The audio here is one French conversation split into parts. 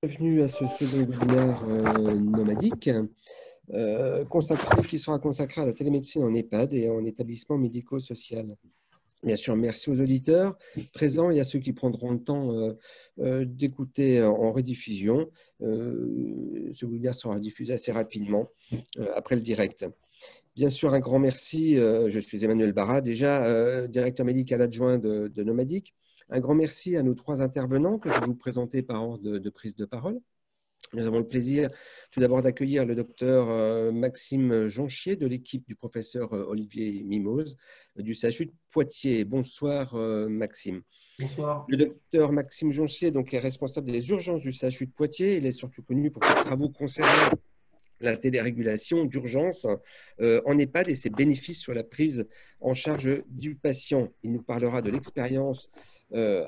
Bienvenue à ce second webinaire nomadique qui sera consacré à la télémédecine en EHPAD et en établissement médico-social. Bien sûr, merci aux auditeurs présents et à ceux qui prendront le temps d'écouter en rediffusion. Ce webinaire sera diffusé assez rapidement après le direct. Bien sûr, un grand merci. Je suis Emmanuel Barra, déjà directeur médical adjoint de Nomadic. Un grand merci à nos trois intervenants que je vais vous présenter par ordre de prise de parole. Nous avons le plaisir tout d'abord d'accueillir le docteur Maxime Jonchier de l'équipe du professeur Olivier Mimose du CHU de Poitiers. Bonsoir Maxime. Bonsoir. Le docteur Maxime Jonchier donc, est responsable des urgences du CHU de Poitiers. Il est surtout connu pour ses travaux concernant la télérégulation d'urgence en EHPAD et ses bénéfices sur la prise en charge du patient. Il nous parlera de l'expérience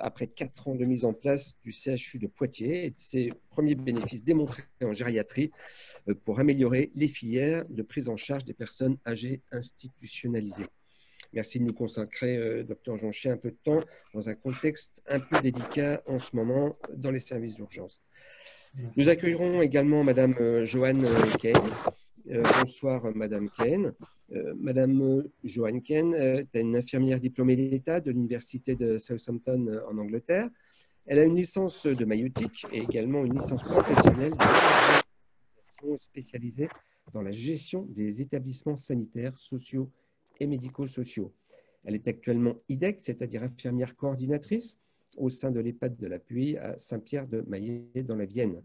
après 4 ans de mise en place du CHU de Poitiers et de ses premiers bénéfices démontrés en gériatrie pour améliorer les filières de prise en charge des personnes âgées institutionnalisées. Merci de nous consacrer, docteur Jonchier, un peu de temps dans un contexte un peu délicat en ce moment dans les services d'urgence. Nous accueillerons également Madame Joanne Kane. Bonsoir Madame Kane. Madame Joanne Kane est une infirmière diplômée d'État de l'Université de Southampton en Angleterre. Elle a une licence de maïeutique et également une licence professionnelle de spécialisée dans la gestion des établissements sanitaires, sociaux et médico-sociaux. Elle est actuellement IDEC, c'est-à-dire infirmière coordinatrice au sein de l'EHPAD de la Puy à Saint-Pierre-de-Maillé dans la Vienne.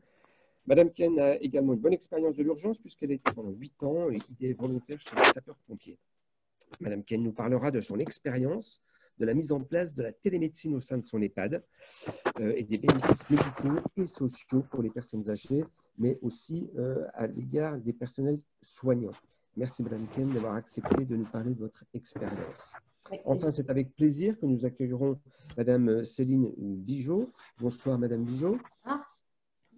Madame Ken a également une bonne expérience de l'urgence puisqu'elle a été pendant 8 ans guidée volontaire chez les sapeurs-pompiers. Madame Ken nous parlera de son expérience de la mise en place de la télémédecine au sein de son EHPAD et des bénéfices médicaux et sociaux pour les personnes âgées, mais aussi à l'égard des personnels soignants. Merci Madame Ken d'avoir accepté de nous parler de votre expérience. Enfin, c'est avec plaisir que nous accueillerons Madame Céline Bigeot. Bonsoir Madame Bigeot.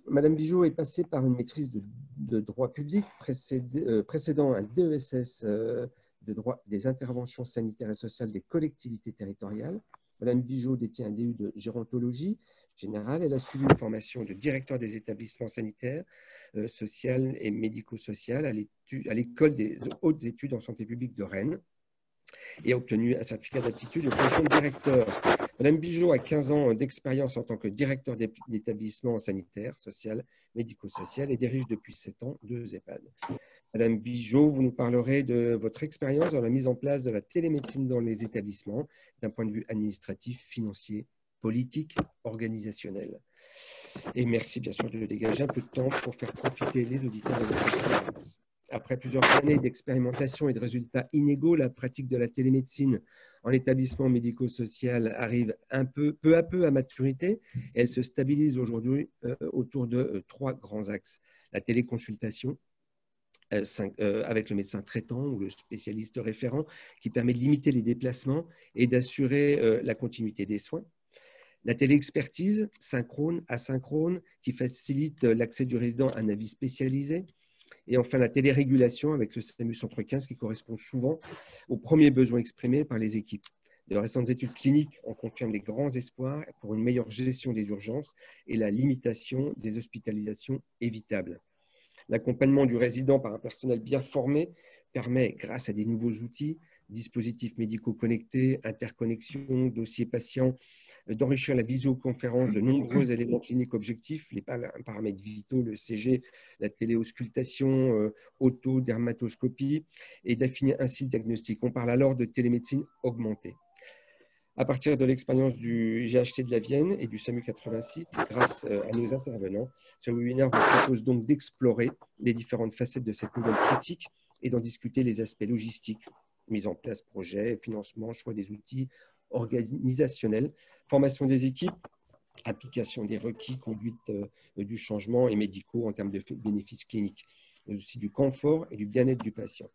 Madame Bigeot est passée par une maîtrise de droit public précédant un DESS de droit des interventions sanitaires et sociales des collectivités territoriales. Madame Bigeot détient un DU de gérontologie générale. Elle a suivi une formation de directeur des établissements sanitaires, sociales et médico-sociales à l'école des hautes études en santé publique de Rennes et a obtenu un certificat d'aptitude de fonction de directeur. Madame Bigeot a 15 ans d'expérience en tant que directeur d'établissement sanitaire, social, médico-social et dirige depuis 7 ans 2 EHPAD. Madame Bigeot, vous nous parlerez de votre expérience dans la mise en place de la télémédecine dans les établissements d'un point de vue administratif, financier, politique, organisationnel. Et merci bien sûr de dégager un peu de temps pour faire profiter les auditeurs de votre expérience. Après plusieurs années d'expérimentation et de résultats inégaux, la pratique de la télémédecine en établissement médico-social arrive peu à peu à maturité. Elle se stabilise aujourd'hui autour de 3 grands axes. La téléconsultation avec le médecin traitant ou le spécialiste référent qui permet de limiter les déplacements et d'assurer la continuité des soins. La téléexpertise synchrone, asynchrone, qui facilite l'accès du résident à un avis spécialisé. Et enfin, la télérégulation avec le SAMU Centre 15 qui correspond souvent aux premiers besoins exprimés par les équipes. De récentes études cliniques en confirment les grands espoirs pour une meilleure gestion des urgences et la limitation des hospitalisations évitables. L'accompagnement du résident par un personnel bien formé permet, grâce à des nouveaux outils, dispositifs médicaux connectés, interconnexion, dossiers patients, d'enrichir la visioconférence de nombreux éléments cliniques objectifs, les paramètres vitaux, le CG, la téléauscultation, autodermatoscopie, et d'affiner ainsi le diagnostic. On parle alors de télémédecine augmentée. À partir de l'expérience du GHT de la Vienne et du SAMU 86, grâce à nos intervenants, ce webinaire vous propose donc d'explorer les différentes facettes de cette nouvelle pratique et d'en discuter les aspects logistiques, mise en place, projet, financement, choix des outils organisationnels, formation des équipes, application des requis, conduite du changement et médicaux en termes de bénéfices cliniques, mais aussi du confort et du bien-être du patient.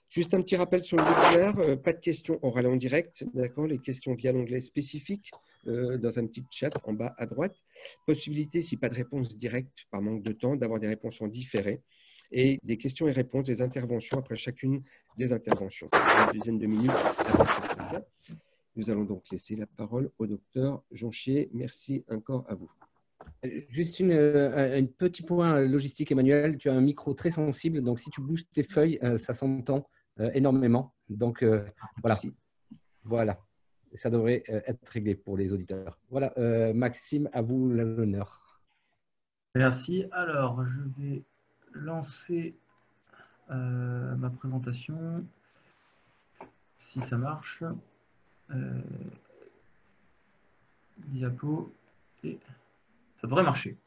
Juste un petit rappel sur le webinaire, pas de questions orales en direct, d'accord, les questions via l'onglet spécifique dans un petit chat en bas à droite. Possibilité, si pas de réponse directe par manque de temps, d'avoir des réponses en différé et des questions et réponses, des interventions après chacune des interventions. Une dizaine de minutes. Nous allons donc laisser la parole au docteur Jonchier. Merci encore à vous. Juste un petit point logistique, Emmanuel. Tu as un micro très sensible, donc si tu bouges tes feuilles, ça s'entend énormément. Donc voilà, voilà. Ça devrait être réglé pour les auditeurs. Voilà, Maxime, à vous l'honneur. Merci. Alors, je vais lancer ma présentation, si ça marche. Diapo, et ça devrait marcher.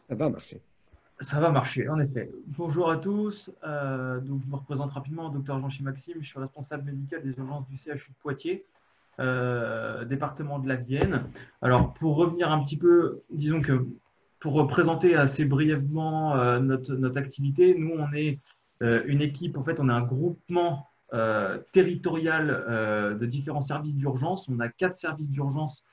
Ça va marcher. Ça va marcher, en effet. Bonjour à tous. Donc, je me représente rapidement, docteur Jean-Chi Maxime. Je suis responsable médical des urgences du CHU de Poitiers, département de la Vienne. Alors, pour revenir un petit peu, disons que pour présenter assez brièvement notre activité, nous, on est une équipe, en fait, on est un groupement territorial de différents services d'urgence. On a 4 services d'urgence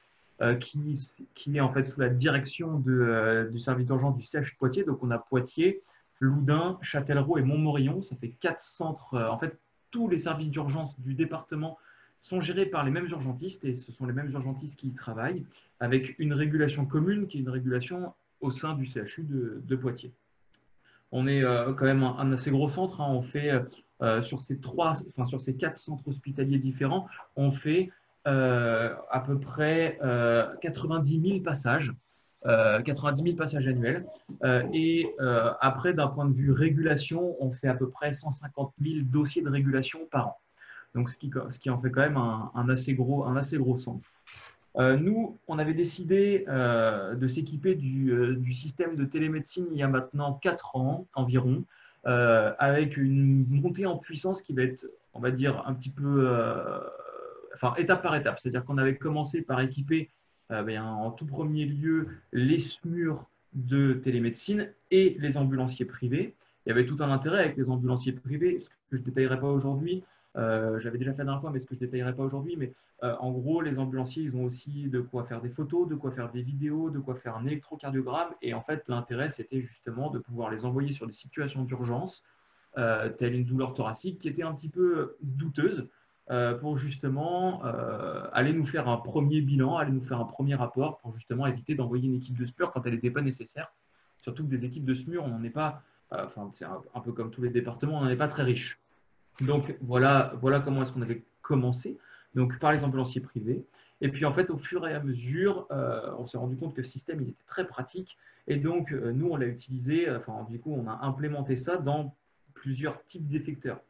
qui est en fait sous la direction du service d'urgence du CHU de Poitiers. Donc, on a Poitiers, Loudun, Châtellerault et Montmorillon. Ça fait 4 centres. En fait, tous les services d'urgence du département sont gérés par les mêmes urgentistes et ce sont les mêmes urgentistes qui y travaillent avec une régulation commune qui est une régulation au sein du CHU de Poitiers. On est quand même un assez gros centre. Hein. On fait sur ces 4 centres hospitaliers différents, on fait à peu près 90 000 passages. 90 000 passages annuels. Après, d'un point de vue régulation, on fait à peu près 150 000 dossiers de régulation par an. Donc, ce qui en fait quand même un assez gros centre. Nous, on avait décidé de s'équiper du système de télémédecine il y a maintenant 4 ans environ, avec une montée en puissance qui va être, on va dire, un petit peu, étape par étape. C'est-à-dire qu'on avait commencé par équiper en tout premier lieu les SMUR de télémédecine et les ambulanciers privés. Il y avait tout un intérêt avec les ambulanciers privés, ce que je ne détaillerai pas aujourd'hui. J'avais déjà fait la dernière fois, mais ce que je ne détaillerai pas aujourd'hui. Mais en gros, les ambulanciers, ils ont aussi de quoi faire des photos, de quoi faire des vidéos, de quoi faire un électrocardiogramme. Et en fait, l'intérêt, c'était justement de pouvoir les envoyer sur des situations d'urgence, telle une douleur thoracique qui était un petit peu douteuse, pour justement aller nous faire un premier bilan, aller nous faire un premier rapport pour justement éviter d'envoyer une équipe de SMUR quand elle n'était pas nécessaire. Surtout que des équipes de SMUR, on n'en est pas, c'est un peu comme tous les départements, on n'en est pas très riche. Donc voilà comment est-ce qu'on avait commencé, donc par les ambulanciers privés. Et puis en fait, au fur et à mesure, on s'est rendu compte que ce système il était très pratique. Et donc nous, on l'a utilisé, du coup, on a implémenté ça dans plusieurs types d'effecteurs.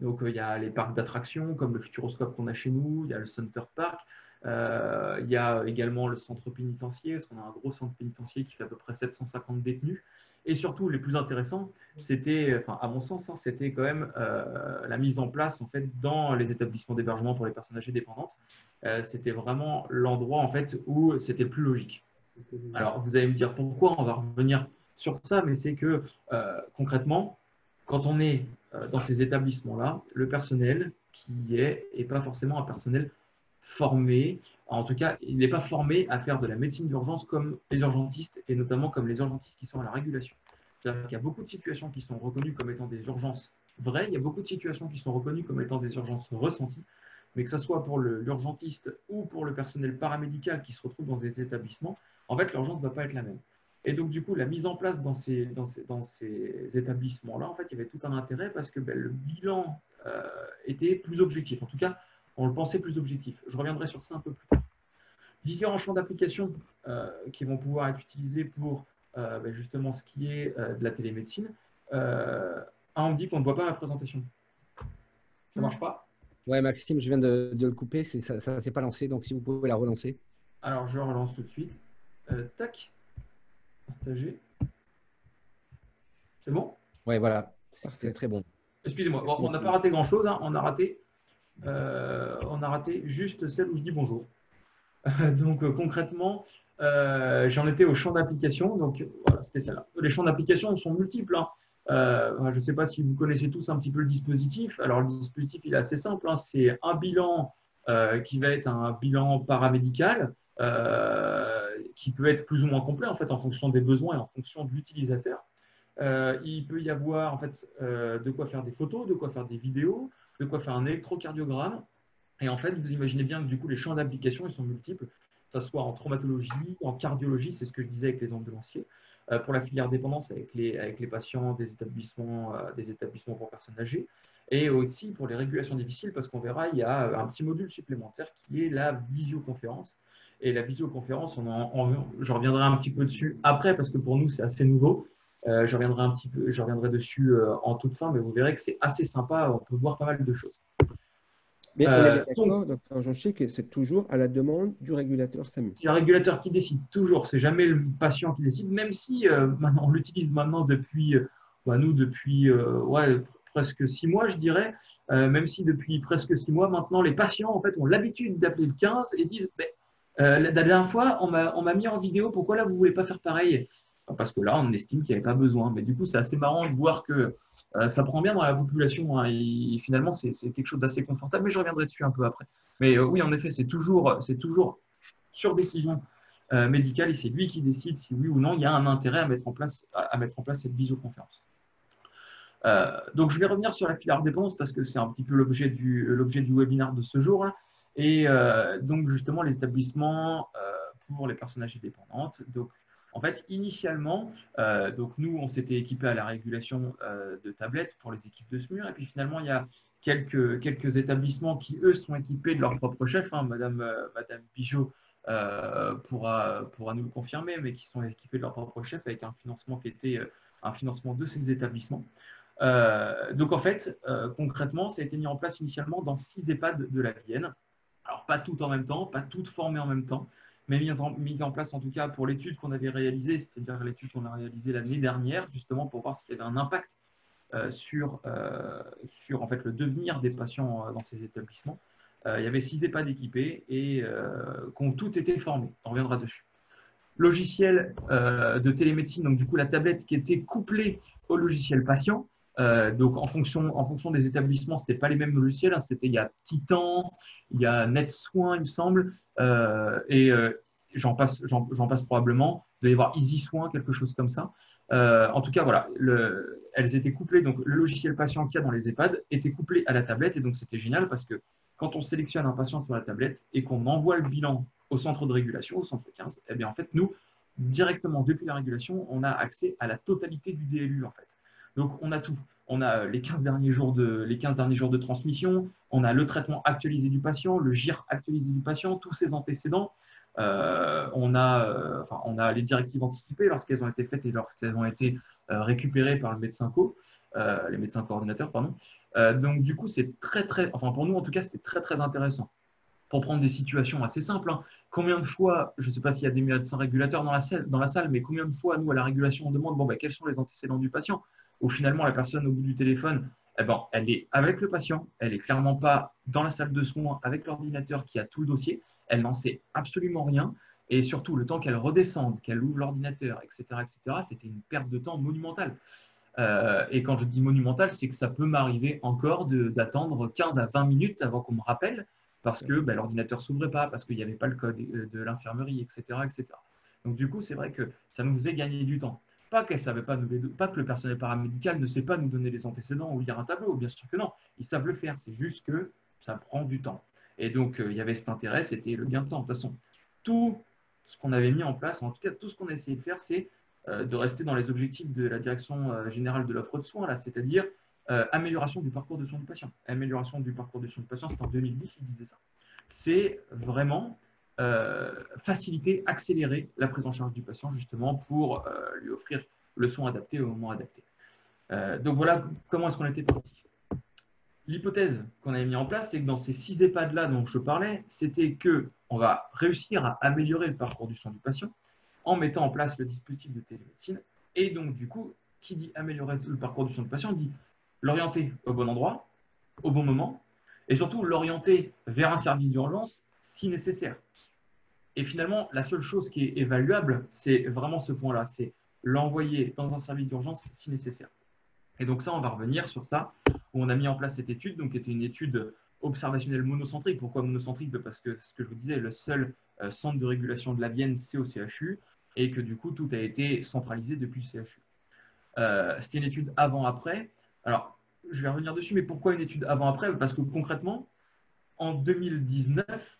Donc il y a les parcs d'attractions comme le Futuroscope qu'on a chez nous, il y a le Center Park, il y a également le centre pénitentiaire, parce qu'on a un gros centre pénitentiaire qui fait à peu près 750 détenus. Et surtout, les plus intéressants, c'était, à mon sens, hein, c'était quand même la mise en place en fait dans les établissements d'hébergement pour les personnes âgées dépendantes. C'était vraiment l'endroit en fait où c'était le plus logique. Alors, vous allez me dire pourquoi, on va revenir sur ça, mais c'est que concrètement, quand on est dans ces établissements-là, le personnel qui y est pas forcément un personnel formé. En tout cas, il n'est pas formé à faire de la médecine d'urgence comme les urgentistes et notamment comme les urgentistes qui sont à la régulation. C'est-à-dire qu'il y a beaucoup de situations qui sont reconnues comme étant des urgences vraies, il y a beaucoup de situations qui sont reconnues comme étant des urgences ressenties, mais que ce soit pour l'urgentiste ou pour le personnel paramédical qui se retrouve dans ces établissements, en fait, l'urgence ne va pas être la même. Et donc, du coup, la mise en place dans ces établissements-là, en fait, il y avait tout un intérêt parce que le bilan était plus objectif. En tout cas, on le pensait plus objectif. Je reviendrai sur ça un peu plus tard. Différents champs d'application qui vont pouvoir être utilisés pour justement ce qui est de la télémédecine. On me dit qu'on ne voit pas ma présentation. Ça ne marche pas? Ouais, Maxime, je viens de le couper, ça ne s'est pas lancé, donc si vous pouvez la relancer. Alors, je relance tout de suite. Tac. Partager. C'est bon? Ouais, voilà, c'est très bon. Excusez-moi, bon, on n'a pas raté grand-chose, hein. On a raté juste celle où je dis bonjour. Donc, concrètement, j'en étais au champ d'application. Donc, voilà, c'était celle-là. Les champs d'application sont multiples. Hein. Je ne sais pas si vous connaissez tous un petit peu le dispositif. Alors, le dispositif, il est assez simple. Hein. C'est un bilan qui va être un bilan paramédical qui peut être plus ou moins complet en fait, en fonction des besoins et en fonction de l'utilisateur. Il peut y avoir en fait, de quoi faire des photos, de quoi faire des vidéos, de quoi faire un électrocardiogramme. Et en fait, vous imaginez bien que du coup, les champs d'application, ils sont multiples. que ce soit en traumatologie, en cardiologie, c'est ce que je disais avec les ambulanciers, pour la filière dépendance avec les patients des établissements pour personnes âgées, et aussi pour les régulations difficiles, parce qu'on verra, il y a un petit module supplémentaire qui est la visioconférence. Et la visioconférence, je reviendrai un petit peu dessus après, parce que pour nous, c'est assez nouveau. Je reviendrai dessus en toute fin, mais vous verrez que c'est assez sympa, on peut voir pas mal de choses. Mais on est bien d'accord, docteur Jonchier, que c'est toujours à la demande du régulateur SAMU. C'est le régulateur qui décide toujours, c'est jamais le patient qui décide, même si on l'utilise maintenant depuis, depuis presque 6 mois, je dirais, même si depuis presque 6 mois maintenant, les patients en fait, ont l'habitude d'appeler le 15 et disent la dernière fois, on m'a mis en vidéo, pourquoi là vous ne voulez pas faire pareil? Parce que là, on estime qu'il n'y avait pas besoin. Mais du coup, c'est assez marrant de voir que ça prend bien dans la population. Hein, et finalement, c'est quelque chose d'assez confortable, mais je reviendrai dessus un peu après. Mais oui, en effet, c'est toujours sur décision médicale et c'est lui qui décide si oui ou non il y a un intérêt à mettre en place cette visioconférence. Donc, je vais revenir sur la filière dépendance parce que c'est un petit peu l'objet du webinaire de ce jour. Là. Et donc, justement, les établissements pour les personnes âgées dépendantes. Donc, en fait, initialement, donc nous, on s'était équipé à la régulation de tablettes pour les équipes de SMUR. Et puis, finalement, il y a quelques établissements qui, eux, sont équipés de leur propre chef. Hein, Madame Bigot pourra nous le confirmer, mais qui sont équipés de leur propre chef avec un financement qui était un financement de ces établissements. Donc, en fait, concrètement, ça a été mis en place initialement dans 6 EHPAD de la Vienne. Alors, pas toutes en même temps, pas toutes formées en même temps, mais mise en place en tout cas pour l'étude qu'on avait réalisée, c'est-à-dire l'étude qu'on a réalisée l'année dernière, justement pour voir s'il y avait un impact sur en fait, le devenir des patients dans ces établissements. Il y avait 6 EHPAD équipés et qui ont toutes été formés. On reviendra dessus. Logiciel de télémédecine, donc du coup la tablette qui était couplée au logiciel patient. Donc en fonction des établissements, ce n'était pas les mêmes logiciels. Hein, il y a Titan, il y a NetSoin, il me semble, et j'en passe probablement. Il doit y avoir EasySoin, quelque chose comme ça. En tout cas, voilà, elles étaient couplées. Donc le logiciel patient qu'il y a dans les EHPAD était couplé à la tablette, et donc c'était génial parce que quand on sélectionne un patient sur la tablette et qu'on envoie le bilan au centre de régulation, au centre 15, eh bien en fait, nous, directement depuis la régulation, on a accès à la totalité du DLU en fait. Donc on a tout. On a les 15 derniers jours de transmission, on a le traitement actualisé du patient, le GIR actualisé du patient, tous ses antécédents. On a les directives anticipées lorsqu'elles ont été faites et lorsqu'elles ont été récupérées par le médecin les médecins coordinateurs, pardon. Donc du coup, c'est pour nous en tout cas, c'était très très intéressant. Pour prendre des situations assez simples. Hein. Combien de fois, je ne sais pas s'il y a des médecins régulateurs dans la salle, mais combien de fois, nous, à la régulation, on demande quels sont les antécédents du patient, où finalement, la personne au bout du téléphone, elle est avec le patient, elle n'est clairement pas dans la salle de soins avec l'ordinateur qui a tout le dossier, elle n'en sait absolument rien, et surtout, le temps qu'elle redescende, qu'elle ouvre l'ordinateur, etc., c'était une perte de temps monumentale. Et quand je dis monumentale, c'est que ça peut m'arriver encore d'attendre 15 à 20 minutes avant qu'on me rappelle, parce que l'ordinateur ne s'ouvrait pas, parce qu'il n'y avait pas le code de l'infirmerie, etc., etc. Donc, du coup, c'est vrai que ça nous faisait gagner du temps. Pas que le personnel paramédical ne sait pas nous donner les antécédents ou lire un tableau, bien sûr que non. Ils savent le faire, c'est juste que ça prend du temps. Et donc, il y avait cet intérêt, c'était le gain de temps. De toute façon, tout ce qu'on avait mis en place, en tout cas, tout ce qu'on a essayé de faire, c'est de rester dans les objectifs de la direction générale de l'offre de soins, là, c'est-à-dire amélioration du parcours de soins du patient. Amélioration du parcours de soins du patient, c'est en 2010 il disait ça. C'est vraiment faciliter, accélérer la prise en charge du patient justement pour lui offrir le soin adapté au moment adapté. Donc voilà comment est-ce qu'on était parti. L'hypothèse qu'on avait mis en place, c'est que dans ces 6 EHPAD-là dont je parlais, c'était qu'on va réussir à améliorer le parcours du soin du patient en mettant en place le dispositif de télémédecine. Et donc, du coup, qui dit améliorer le parcours du soin du patient dit l'orienter au bon endroit, au bon moment, et surtout l'orienter vers un service d'urgence si nécessaire. Et finalement, la seule chose qui est évaluable, c'est vraiment ce point-là, c'est l'envoyer dans un service d'urgence si nécessaire. Et donc ça, on va revenir sur ça, où on a mis en place cette étude, donc qui était une étude observationnelle monocentrique. Pourquoi monocentrique? Parce que, ce que je vous disais, le seul centre de régulation de la Vienne, c'est au CHU, et que du coup, tout a été centralisé depuis le CHU. C'était une étude avant-après. Alors, je vais revenir dessus, mais pourquoi une étude avant-après? Parce que concrètement, en 2019,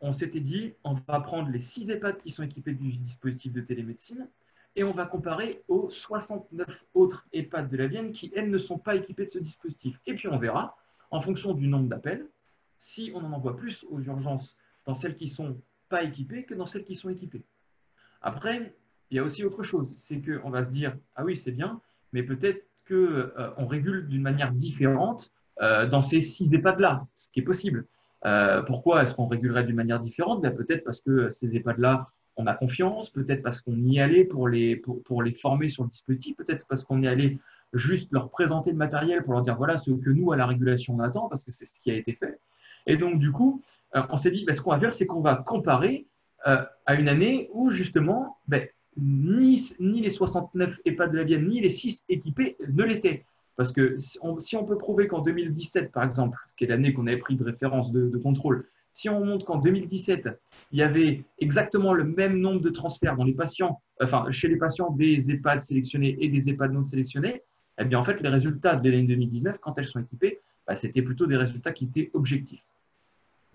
on s'était dit, on va prendre les 6 EHPAD qui sont équipés du dispositif de télémédecine et on va comparer aux 69 autres EHPAD de la Vienne qui, elles, ne sont pas équipées de ce dispositif. Et puis on verra, en fonction du nombre d'appels, si on en envoie plus aux urgences dans celles qui ne sont pas équipées que dans celles qui sont équipées. Après, il y a aussi autre chose, c'est qu'on va se dire, ah oui, c'est bien, mais peut-être qu'on régule d'une manière différente dans ces 6 EHPAD-là, ce qui est possible. Pourquoi est-ce qu'on régulerait d'une manière différente? Peut-être parce que ces EHPAD-là, on a confiance, peut-être parce qu'on y allait pour les former sur le dispositif, peut-être parce qu'on y allait juste leur présenter le matériel pour leur dire voilà ce que nous, à la régulation, on attend, parce que c'est ce qui a été fait. Et donc, du coup, on s'est dit, ce qu'on va faire, c'est qu'on va comparer à une année où, justement, ni les 69 EHPAD de la Vienne, ni les 6 équipés ne l'étaient. Parce que si on peut prouver qu'en 2017, par exemple, qui est l'année qu'on avait pris de référence de contrôle, si on montre qu'en 2017, il y avait exactement le même nombre de transferts dans les patients, chez les patients des EHPAD sélectionnés et des EHPAD non sélectionnés, eh bien, en fait, les résultats de l'année 2019, quand elles sont équipées, c'était plutôt des résultats qui étaient objectifs.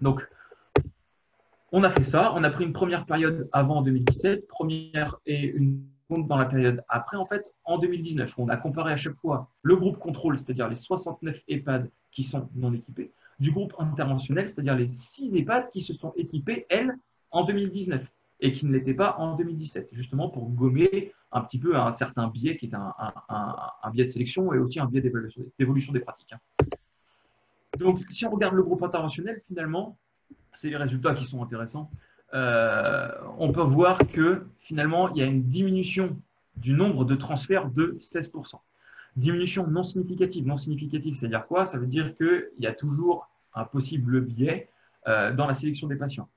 Donc, on a fait ça, on a pris une première période avant 2017, première et une seconde dans la période après, en fait, en 2019, où on a comparé à chaque fois le groupe contrôle, c'est-à-dire les 69 EHPAD qui sont non équipés, du groupe interventionnel, c'est-à-dire les 6 EHPAD qui se sont équipés, elles, en 2019 et qui ne l'étaient pas en 2017, justement pour gommer un petit peu un certain biais qui est un biais de sélection et aussi un biais d'évolution des pratiques. Donc, si on regarde le groupe interventionnel, finalement, c'est les résultats qui sont intéressants. On peut voir que finalement, il y a une diminution du nombre de transferts de 16%. Diminution non significative. Non significative, c'est-à-dire quoi? Ça veut dire qu'il y a toujours un possible biais dans la sélection des patients.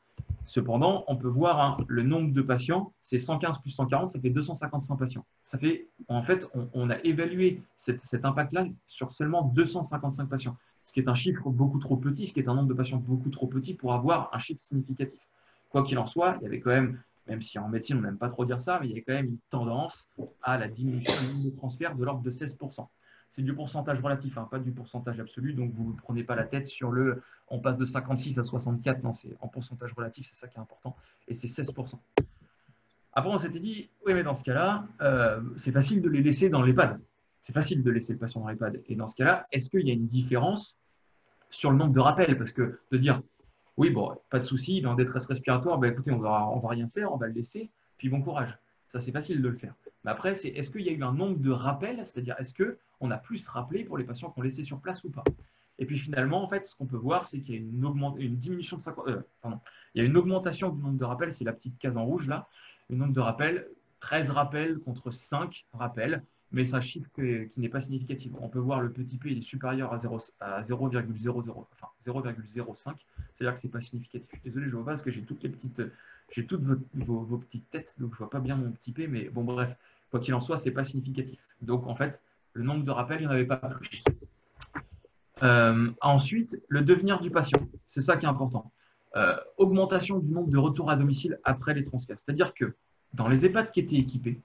Cependant, on peut voir le nombre de patients, c'est 115 plus 140, ça fait 255 patients. Ça fait, en fait, on a évalué cet impact-là sur seulement 255 patients, ce qui est un chiffre beaucoup trop petit, ce qui est un nombre de patients beaucoup trop petit pour avoir un chiffre significatif. Quoi qu'il en soit, il y avait quand même si en médecine on n'aime pas trop dire ça, mais il y avait quand même une tendance à la diminution du nombre de transferts de l'ordre de 16%. C'est du pourcentage relatif, pas du pourcentage absolu, donc vous ne prenez pas la tête sur on passe de 56 à 64, non, c'est en pourcentage relatif, c'est ça qui est important, et c'est 16%. Après, on s'était dit, oui, mais dans ce cas-là, c'est facile de les laisser dans l'EHPAD. C'est facile de laisser le patient dans l'EHPAD. Et dans ce cas-là, est-ce qu'il y a une différence sur le nombre de rappels? Parce que de dire, oui, bon, pas de souci, il est en détresse respiratoire, écoutez, on va rien faire, on va le laisser, puis bon courage. Ça, c'est facile de le faire. Mais après, est-ce qu'il y a eu un nombre de rappels? C'est-à-dire, est-ce qu'on a plus rappelé pour les patients qu'on laissait sur place ou pas? Et puis finalement, en fait, ce qu'on peut voir, c'est qu'il y a une diminution de 50, il y a une augmentation du nombre de rappels, c'est la petite case en rouge là, le nombre de rappels, 13 rappels contre 5 rappels, mais c'est un chiffre qui n'est pas significatif. On peut voir le petit p, il est supérieur à 0,00, enfin 0,05, c'est-à-dire que ce n'est pas significatif. Je suis désolé, je ne vois pas parce que j'ai toutes vos petites têtes, donc je ne vois pas bien mon petit p, mais bon, bref, quoi qu'il en soit, ce n'est pas significatif. Donc en fait, le nombre de rappels, il n'y en avait pas plus. Ensuite, le devenir du patient, c'est ça qui est important. Augmentation du nombre de retours à domicile après les transferts. C'est-à-dire que dans les EHPAD qui étaient équipés,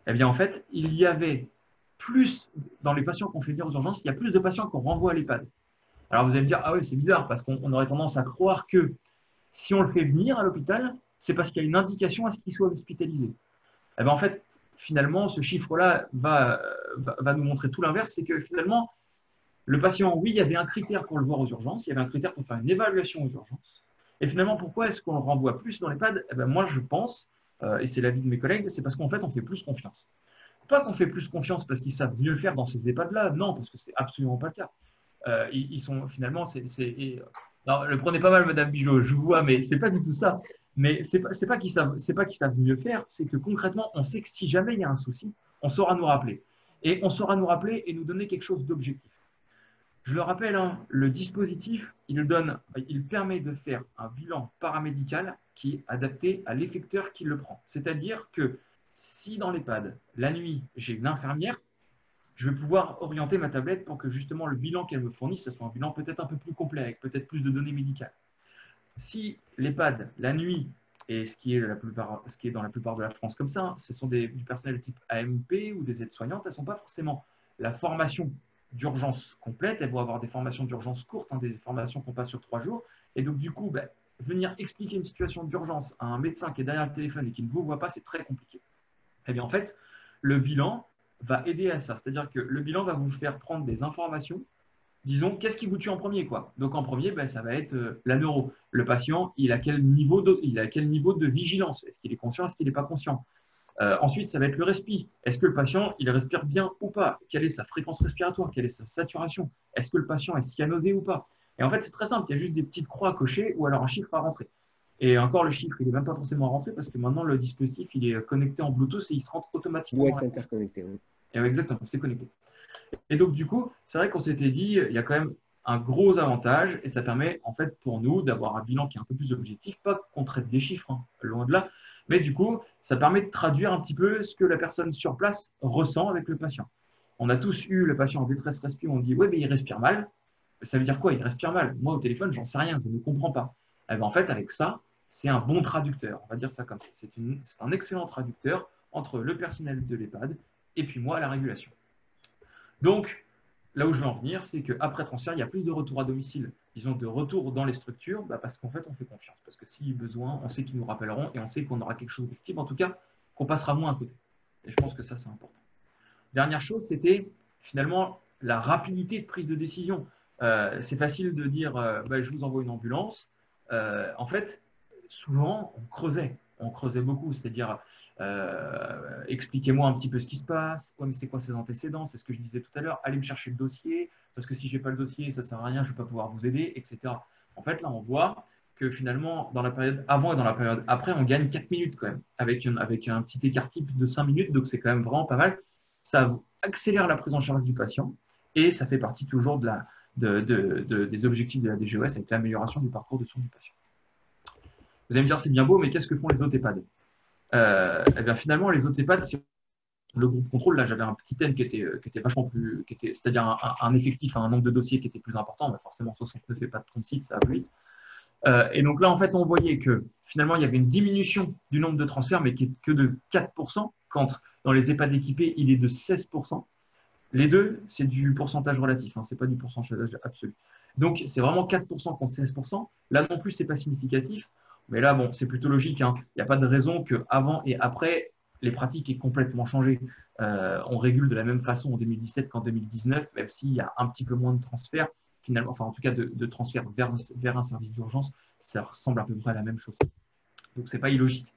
eh bien, en fait, il y avait plus, dans les patients qu'on fait venir aux urgences, il y a plus de patients qu'on renvoie à l'EHPAD. Alors, vous allez me dire, ah oui, c'est bizarre, parce qu'on aurait tendance à croire que si on le fait venir à l'hôpital, c'est parce qu'il y a une indication à ce qu'il soit hospitalisé. Eh bien, en fait, finalement, ce chiffre-là va nous montrer tout l'inverse, c'est que finalement, le patient, oui, il y avait un critère pour le voir aux urgences, il y avait un critère pour faire une évaluation aux urgences. Et finalement, pourquoi est-ce qu'on le renvoie plus dans l'EHPAD? Eh bien, moi, je pense, et c'est l'avis de mes collègues, c'est parce qu'en fait, on fait plus confiance. Pas qu'on fait plus confiance parce qu'ils savent mieux faire dans ces EHPAD-là, non, parce que c'est absolument pas le cas. Ils sont finalement, alors, le prenez pas mal, Madame Bigeot, je vous vois, mais c'est pas du tout ça. Mais c'est pas qu'ils savent mieux faire, c'est que concrètement, on sait que si jamais il y a un souci, on saura nous rappeler. Et on saura nous rappeler et nous donner quelque chose d'objectif. Je le rappelle, le dispositif, il permet de faire un bilan paramédical qui est adapté à l'effecteur qui le prend. C'est-à-dire que si dans l'EHPAD, la nuit, j'ai une infirmière, je vais pouvoir orienter ma tablette pour que justement le bilan qu'elle me fournisse, ce soit un bilan peut-être un peu plus complet, avec peut-être plus de données médicales. Si l'EHPAD, la nuit, et ce qui est dans la plupart de la France comme ça, ce sont du personnel type AMP ou des aides-soignantes, elles ne sont pas forcément la formation d'urgence complète, elles vont avoir des formations d'urgence courtes, des formations qu'on passe sur 3 jours. Et donc, du coup, venir expliquer une situation d'urgence à un médecin qui est derrière le téléphone et qui ne vous voit pas, c'est très compliqué. Eh bien, en fait, le bilan va aider à ça. C'est-à-dire que le bilan va vous faire prendre des informations. Disons, qu'est-ce qui vous tue en premier, quoi? Donc, en premier, ben, ça va être la neuro. Le patient, il a quel niveau de vigilance? Est-ce qu'il est conscient? Est-ce qu'il n'est pas conscient? Ensuite, ça va être le respi. Est-ce que le patient, il respire bien ou pas? Quelle est sa fréquence respiratoire? Quelle est sa saturation? Est-ce que le patient est cyanosé ou pas? Et en fait, c'est très simple. Il y a juste des petites croix à cocher ou alors un chiffre à rentrer. Et encore, le chiffre, il n'est même pas forcément rentré parce que maintenant, le dispositif, il est connecté en Bluetooth et il se rentre automatiquement. Il doit être interconnecté. Oui. Et exactement, c'est connecté. Et donc, du coup, c'est vrai qu'on s'était dit, il y a quand même un gros avantage et ça permet, en fait, pour nous d'avoir un bilan qui est un peu plus objectif, pas qu'on traite des chiffres, hein, loin de là, mais du coup, ça permet de traduire un petit peu ce que la personne sur place ressent avec le patient. On a tous eu le patient en détresse respire, on dit, ouais, mais il respire mal. Ça veut dire quoi? Il respire mal. Moi, au téléphone, j'en sais rien, je ne comprends pas. Et bien, en fait, avec ça, c'est un bon traducteur. On va dire ça comme ça. C'est un excellent traducteur entre le personnel de l'EHPAD et puis moi à la régulation. Donc, là où je veux en venir, c'est qu'après transfert, il y a plus de retour à domicile, disons de retour dans les structures, parce qu'en fait, on fait confiance. Parce que si besoin, on sait qu'ils nous rappelleront et on sait qu'on aura quelque chose d'utile, en tout cas, qu'on passera moins à côté. Et je pense que ça, c'est important. Dernière chose, c'était finalement la rapidité de prise de décision. C'est facile de dire je vous envoie une ambulance. En fait, souvent, on creusait beaucoup, c'est-à-dire expliquez-moi un petit peu ce qui se passe, ouais, mais c'est quoi ces antécédents, c'est ce que je disais tout à l'heure, allez me chercher le dossier, parce que si je n'ai pas le dossier, ça ne sert à rien, je ne vais pas pouvoir vous aider, etc. En fait, là, on voit que finalement, dans la période avant et dans la période après, on gagne 4 minutes quand même, avec un petit écart type de 5 minutes, donc c'est quand même vraiment pas mal. Ça accélère la prise en charge du patient et ça fait partie toujours des objectifs de la DGOS avec l'amélioration du parcours de soins du patient. Vous allez me dire, c'est bien beau, mais qu'est-ce que font les autres EHPAD? Eh bien, finalement, les autres EHPAD, le groupe contrôle, là, j'avais un petit N qui était vachement plus, c'est-à-dire un effectif, un nombre de dossiers qui était plus important, mais forcément 69 et pas de 36, ça va plus vite. Et donc là, en fait, on voyait que finalement, il y avait une diminution du nombre de transferts, mais qui est que de 4%, quand dans les EHPAD équipés, il est de 16%. Les deux, c'est du pourcentage relatif, hein, ce n'est pas du pourcentage absolu. Donc, c'est vraiment 4% contre 16%. Là non plus, ce n'est pas significatif. Mais là, bon, c'est plutôt logique. Hein. Il n'y a pas de raison qu'avant et après, les pratiques aient complètement changé. On régule de la même façon en 2017 qu'en 2019, même s'il y a un petit peu moins de transferts, finalement, enfin en tout cas de transferts vers un service d'urgence, ça ressemble à peu près à la même chose. Donc, ce n'est pas illogique.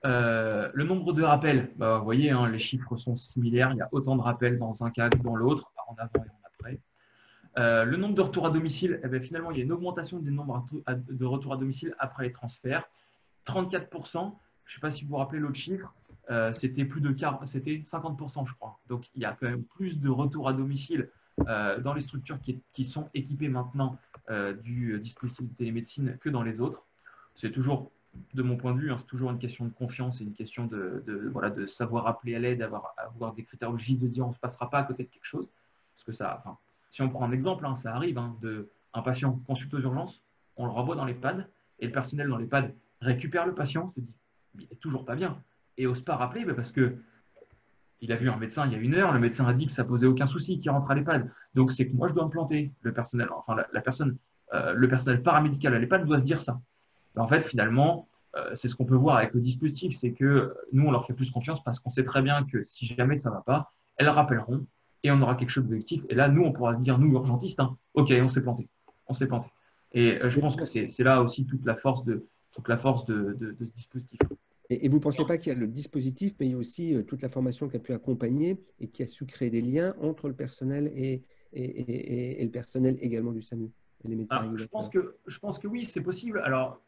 Le nombre de rappels, vous voyez, hein, les chiffres sont similaires. Il y a autant de rappels dans un cas que dans l'autre, en avant et en après. Le nombre de retours à domicile, finalement, il y a une augmentation du nombre de retours à domicile après les transferts. 34%, je ne sais pas si vous vous rappelez l'autre chiffre, c'était 50%, je crois. Donc, il y a quand même plus de retours à domicile dans les structures qui sont équipées maintenant du dispositif de télémédecine que dans les autres. C'est toujours, de mon point de vue, hein, c'est toujours une question de confiance et une question de savoir appeler à l'aide, avoir des critères logiques, de dire on ne se passera pas à côté de quelque chose. Parce que ça, enfin, si on prend un exemple, hein, ça arrive, hein, un patient consulte aux urgences, on le renvoie dans l'EHPAD et le personnel dans l'EHPAD récupère le patient, se dit il n'est toujours pas bien et n'ose pas rappeler parce que il a vu un médecin il y a 1 heure, le médecin a dit que ça posait aucun souci qu'il rentre à l'EHPAD. Donc c'est que moi je dois me planter. Le personnel, enfin le personnel paramédical à l'EHPAD doit se dire ça. En fait, finalement, c'est ce qu'on peut voir avec le dispositif, c'est que nous, on leur fait plus confiance parce qu'on sait très bien que si jamais ça ne va pas, elles rappelleront et on aura quelque chose d'objectif. Et là, nous, on pourra dire, nous, urgentistes, hein, OK, on s'est planté. On s'est planté. Et je pense que c'est là aussi toute la force de ce dispositif. Et vous ne pensez pas qu'il y a le dispositif, mais il y a aussi toute la formation qui a pu accompagner et qui a su créer des liens entre le personnel et le personnel également du SAMU et les médecins régulateurs? Je pense que oui, c'est possible. Alors,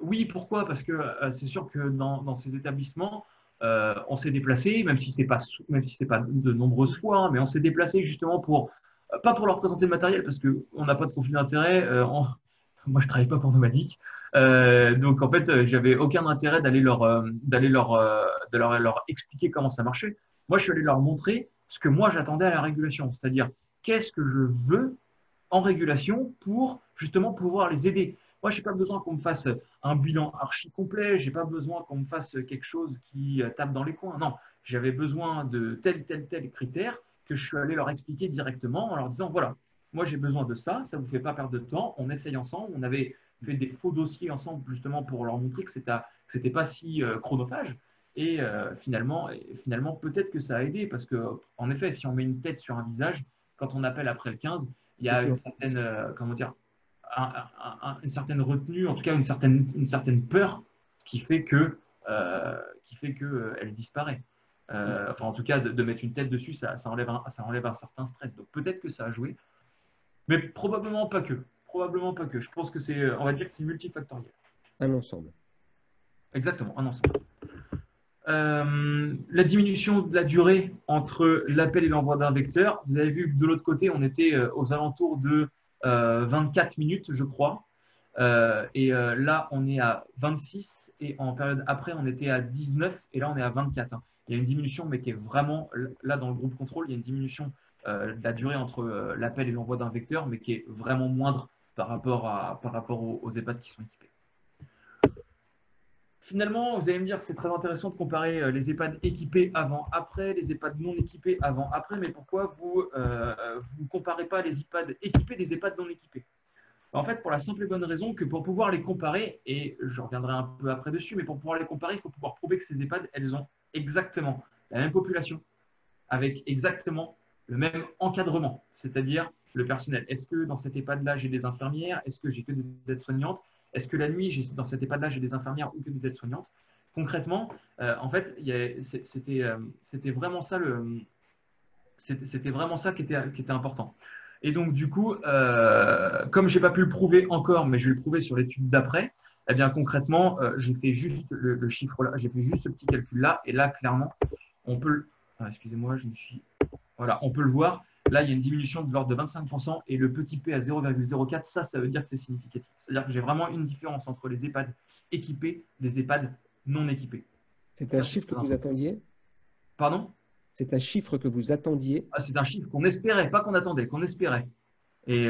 oui, pourquoi? Parce que c'est sûr que dans ces établissements, on s'est déplacé, même si ce n'est pas de nombreuses fois, hein, mais on s'est déplacé justement pas pour leur présenter le matériel, parce qu'on n'a pas de conflit d'intérêt. Moi, je ne travaille pas pour Nomadic. Donc, en fait, j'avais aucun intérêt d'aller leur expliquer comment ça marchait. Moi, je suis allé leur montrer ce que moi, j'attendais à la régulation, c'est-à-dire qu'est-ce que je veux en régulation pour justement pouvoir les aider. Moi, je n'ai pas besoin qu'on me fasse un bilan archi complet, je n'ai pas besoin qu'on me fasse quelque chose qui tape dans les coins. Non, j'avais besoin de tel critère que je suis allé leur expliquer directement en leur disant, voilà, moi j'ai besoin de ça, ça ne vous fait pas perdre de temps, on essaye ensemble. On avait fait des faux dossiers ensemble justement pour leur montrer que c'était pas si chronophage. Et finalement, peut-être que ça a aidé parce qu'en effet, si on met une tête sur un visage, quand on appelle après le 15, il y a une certaine, comment dire, une certaine retenue, en tout cas une certaine peur qui fait que elle disparaît. Enfin, en tout cas, de mettre une tête dessus, ça enlève un certain stress. Donc peut-être que ça a joué, mais probablement pas que. Probablement pas que. Je pense que on va dire que c'est multifactoriel. Un ensemble. Exactement, un ensemble. La diminution de la durée entre l'appel et l'envoi d'un vecteur. Vous avez vu que de l'autre côté, on était aux alentours de 24 minutes, je crois. Là, on est à 26 et en période après, on était à 19 et là, on est à 24. Hein. Il y a une diminution, mais qui est vraiment, là, dans le groupe contrôle, il y a une diminution de la durée entre l'appel et l'envoi d'un vecteur, mais qui est vraiment moindre par rapport aux EHPAD qui sont équipés. Finalement, vous allez me dire, c'est très intéressant de comparer les EHPAD équipés avant-après, les EHPAD non équipés avant-après, mais pourquoi vous ne comparez pas les EHPAD équipés des EHPAD non équipés? En fait, pour la simple et bonne raison que pour pouvoir les comparer, et je reviendrai un peu après dessus, mais pour pouvoir les comparer, il faut pouvoir prouver que ces EHPAD, elles ont exactement la même population, avec exactement le même encadrement, c'est-à-dire le personnel. Est-ce que dans cet EHPAD-là, j'ai des infirmières? Est-ce que j'ai que des aides-soignantes? Est-ce que la nuit, dans cet EHPAD-là, j'ai des infirmières ou que des aides-soignantes? Concrètement, en fait, c'était vraiment ça qui était important. Et donc, du coup, comme je n'ai pas pu le prouver encore, mais je vais le prouver sur l'étude d'après, eh bien, concrètement, j'ai fait juste le chiffre là, j'ai fait juste ce petit calcul-là, et là, clairement, on peut… excusez-moi, Voilà, on peut le voir. Là, il y a une diminution de l'ordre de 25% et le petit p à 0,04, ça veut dire que c'est significatif. C'est-à-dire que j'ai vraiment une différence entre les EHPAD équipés et les EHPAD non équipés. C'est un chiffre que vous attendiez? Pardon? C'est un chiffre que vous attendiez? C'est un chiffre qu'on espérait, pas qu'on attendait, qu'on espérait. Et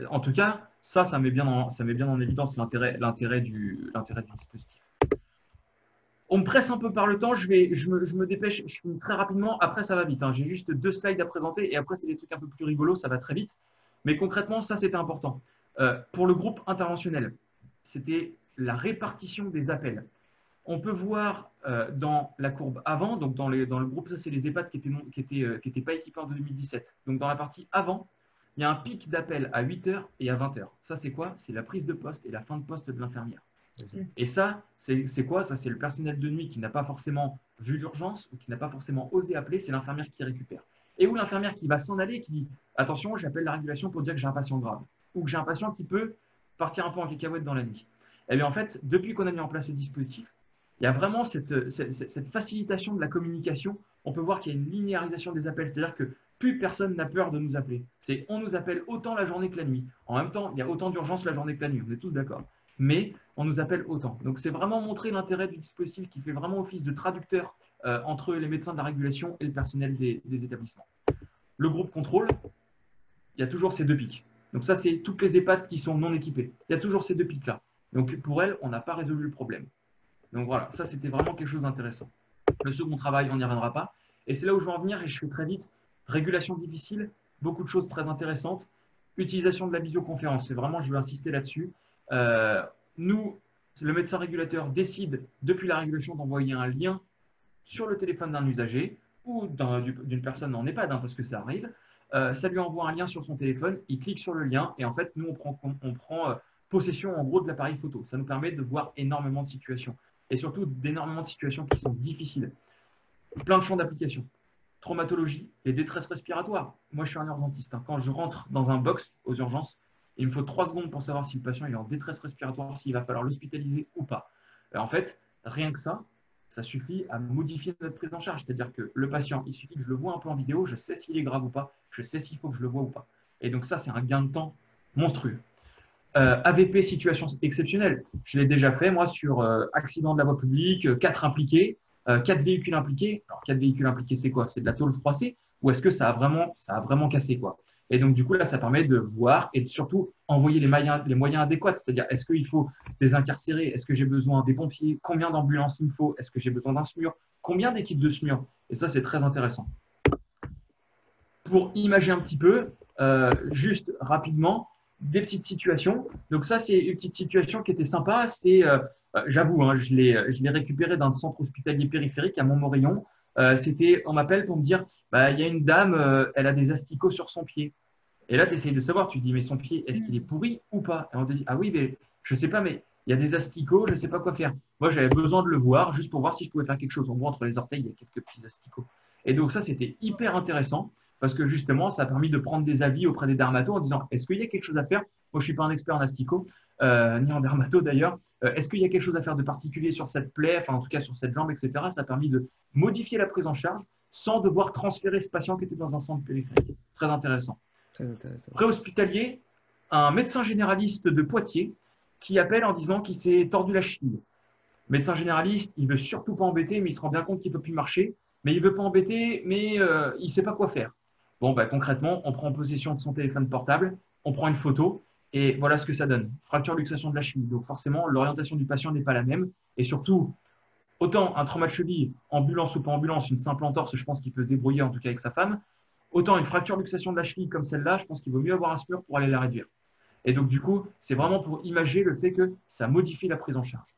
en tout cas, ça met bien en évidence l'intérêt du dispositif. On me presse un peu par le temps, je me dépêche, je finis très rapidement. Après, ça va vite. Hein. J'ai juste 2 slides à présenter et après, c'est des trucs un peu plus rigolos, ça va très vite. Mais concrètement, ça, c'était important. Pour le groupe interventionnel, c'était la répartition des appels. On peut voir dans la courbe avant, donc dans le groupe, ça, c'est les EHPAD qui n'étaient pas équipés en 2017. Donc, dans la partie avant, il y a un pic d'appels à 8 h et à 20 h. Ça, c'est quoi? C'est la prise de poste et la fin de poste de l'infirmière. Et ça, c'est quoi? Ça, c'est le personnel de nuit qui n'a pas forcément vu l'urgence ou qui n'a pas forcément osé appeler, c'est l'infirmière qui récupère. Et ou l'infirmière qui va s'en aller et qui dit « Attention, j'appelle la régulation pour dire que j'ai un patient grave ou que j'ai un patient qui peut partir un peu en cacahuète dans la nuit. » Eh bien, en fait, depuis qu'on a mis en place ce dispositif, il y a vraiment cette facilitation de la communication. On peut voir qu'il y a une linéarisation des appels, c'est-à-dire que plus personne n'a peur de nous appeler. On nous appelle autant la journée que la nuit. En même temps, il y a autant d'urgence la journée que la nuit, on est tous d'accord. Mais on nous appelle autant. Donc, c'est vraiment montrer l'intérêt du dispositif qui fait vraiment office de traducteur entre les médecins de la régulation et le personnel des établissements. Le groupe contrôle, il y a toujours ces 2 pics. Donc, ça, c'est toutes les EHPAD qui sont non équipées. Il y a toujours ces 2 pics-là. Donc, pour elles, on n'a pas résolu le problème. Donc, voilà, ça, c'était vraiment quelque chose d'intéressant. Le second travail, on n'y reviendra pas. Et c'est là où je vais en venir et je fais très vite. Régulation difficile, beaucoup de choses très intéressantes. Utilisation de la visioconférence, c'est vraiment, je veux insister là-dessus. Nous, le médecin régulateur décide depuis la régulation d'envoyer un lien sur le téléphone d'un usager ou d'une personne en EHPAD, hein, parce que ça arrive. Ça lui envoie un lien sur son téléphone, il clique sur le lien et en fait, nous, on prend possession en gros de l'appareil photo. Ça nous permet de voir énormément de situations et surtout d'énormément de situations qui sont difficiles. Plein de champs d'application. Traumatologie, les détresses respiratoires. Moi, je suis un urgentiste. Hein. Quand je rentre dans un box aux urgences, il me faut 3 secondes pour savoir si le patient est en détresse respiratoire, s'il va falloir l'hospitaliser ou pas. Et en fait, rien que ça suffit à modifier notre prise en charge. C'est-à-dire que le patient, il suffit que je le vois un peu en vidéo, je sais s'il est grave ou pas, je sais s'il faut que je le vois ou pas. Et donc ça, c'est un gain de temps monstrueux. AVP, situation exceptionnelle. Je l'ai déjà fait, moi, sur accident de la voie publique, 4 impliqués, 4 véhicules impliqués. Alors, 4 véhicules impliqués, c'est quoi? C'est de la tôle froissée ou est-ce que ça a vraiment cassé, quoi? Et donc, du coup, là, ça permet de voir et de surtout envoyer les moyens adéquats. C'est-à-dire, est-ce qu'il faut des incarcérés? Est-ce que j'ai besoin des pompiers? Combien d'ambulances il me faut? Est-ce que j'ai besoin d'un SMUR? Combien d'équipes de SMUR? Et ça, c'est très intéressant. Pour imager un petit peu, juste rapidement, des petites situations. Donc ça, c'est une petite situation qui était sympa. C'est, j'avoue, hein, je l'ai récupéré d'un centre hospitalier périphérique à Montmorillon. On m'appelle pour me dire, bah, il y a une dame, elle a des asticots sur son pied. Et là, tu essayes de savoir, tu te dis, mais son pied, est-ce qu'il est pourri ou pas? Et on te dit, ah oui, mais je ne sais pas, mais il y a des asticots, je ne sais pas quoi faire. Moi, j'avais besoin de le voir juste pour voir si je pouvais faire quelque chose. En gros, entre les orteils, il y a quelques petits asticots. Et donc, ça, c'était hyper intéressant parce que justement, ça a permis de prendre des avis auprès des dermatos en disant, est-ce qu'il y a quelque chose à faire? Moi, je ne suis pas un expert en asticots, ni en dermato d'ailleurs. Est-ce qu'il y a quelque chose à faire de particulier sur cette plaie, enfin, en tout cas, sur cette jambe, etc. Ça a permis de modifier la prise en charge sans devoir transférer ce patient qui était dans un centre périphérique. Très intéressant. Très intéressant. Préhospitalier, un médecin généraliste de Poitiers qui appelle en disant qu'il s'est tordu la cheville. Médecin généraliste, il ne veut surtout pas embêter, mais il se rend bien compte qu'il ne peut plus marcher. Mais il ne veut pas embêter, mais il ne sait pas quoi faire. Bon, bah, concrètement, on prend possession de son téléphone portable, on prend une photo, et voilà ce que ça donne. Fracture luxation de la cheville. Donc forcément, l'orientation du patient n'est pas la même. Et surtout, autant un trauma de cheville, ambulance ou pas ambulance, une simple entorse, je pense qu'il peut se débrouiller en tout cas avec sa femme. Autant une fracture luxation de la cheville comme celle-là, je pense qu'il vaut mieux avoir un SMUR pour aller la réduire. Et donc, du coup, c'est vraiment pour imager le fait que ça modifie la prise en charge.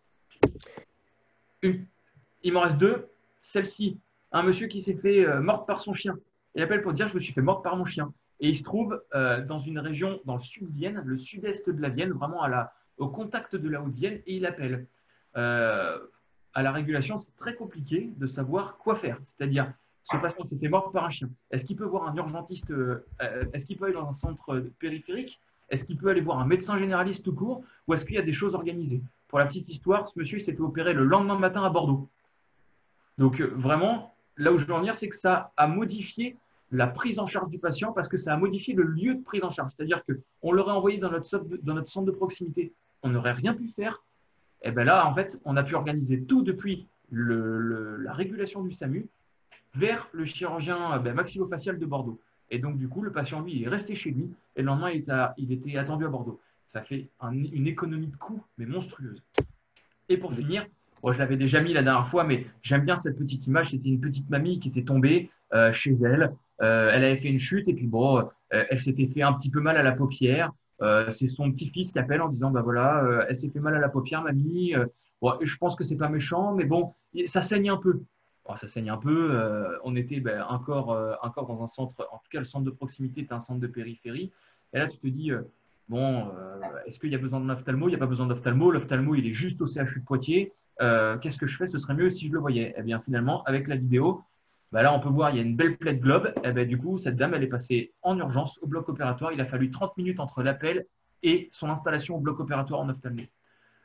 Il m'en reste deux. Celle-ci, un monsieur qui s'est fait mordre par son chien. Il appelle pour dire « je me suis fait mordre par mon chien ». Et il se trouve dans une région, dans le sud de Vienne, le sud-est de la Vienne, vraiment au contact de la Haute-Vienne, et il appelle. À la régulation, c'est très compliqué de savoir quoi faire. C'est-à-dire, ce patient s'est fait mordre par un chien. Est-ce qu'il peut voir un urgentiste? Est-ce qu'il peut aller dans un centre périphérique? Est-ce qu'il peut aller voir un médecin généraliste tout court? Ou est-ce qu'il y a des choses organisées? Pour la petite histoire, ce monsieur s'est fait opérer le lendemain matin à Bordeaux. Donc vraiment, là où je veux en venir, c'est que ça a modifié la prise en charge du patient parce que ça a modifié le lieu de prise en charge. C'est-à-dire qu'on l'aurait envoyé dans notre centre de proximité, on n'aurait rien pu faire. Et bien là, en fait, on a pu organiser tout depuis la régulation du SAMU vers le chirurgien maxillofacial de Bordeaux. Et donc, du coup, le patient, lui, il est resté chez lui et le lendemain, il était attendu à Bordeaux. Ça fait une économie de coûts, mais monstrueuse. Et pour finir, bon, je l'avais déjà mis la dernière fois, mais j'aime bien cette petite image. C'était une petite mamie qui était tombée chez elle. Elle avait fait une chute et puis bon, elle s'était fait un petit peu mal à la paupière. C'est son petit-fils qui appelle en disant bah voilà, elle s'est fait mal à la paupière, mamie. Bon, je pense que c'est pas méchant, mais bon, ça saigne un peu. Bon, ça saigne un peu. On était encore dans un centre, en tout cas le centre de proximité était un centre de périphérie. Et là, tu te dis bon, est-ce qu'il y a besoin de l'ophtalmo? Il n'y a pas besoin d'ophtalmo. L'ophtalmo, il est juste au CHU de Poitiers. Qu'est-ce que je fais? Ce serait mieux si je le voyais. Eh bien, finalement, avec la vidéo, bah là, on peut voir, il y a une belle plaie de globe. Eh bien, du coup, cette dame, elle est passée en urgence au bloc opératoire. Il a fallu 30 minutes entre l'appel et son installation au bloc opératoire en ophtalmo.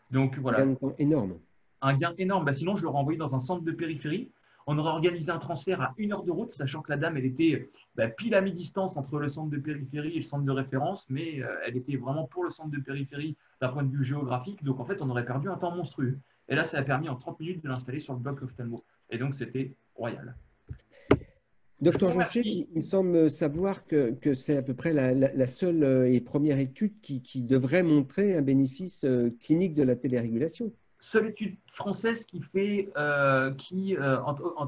Donc, voilà. Un gain énorme. Un gain énorme. Bah, sinon, je l'aurais envoyé dans un centre de périphérie. On aurait organisé un transfert à 1 heure de route, sachant que la dame, elle était pile à mi-distance entre le centre de périphérie et le centre de référence, mais elle était vraiment pour le centre de périphérie d'un point de vue géographique. Donc, en fait, on aurait perdu un temps monstrueux. Et là, ça a permis en 30 minutes de l'installer sur le bloc ophtalmo. Et donc, c'était royal. Docteur Jonchier, il me semble savoir que c'est à peu près la seule et première étude qui devrait montrer un bénéfice clinique de la télérégulation. Seule étude française qui fait, en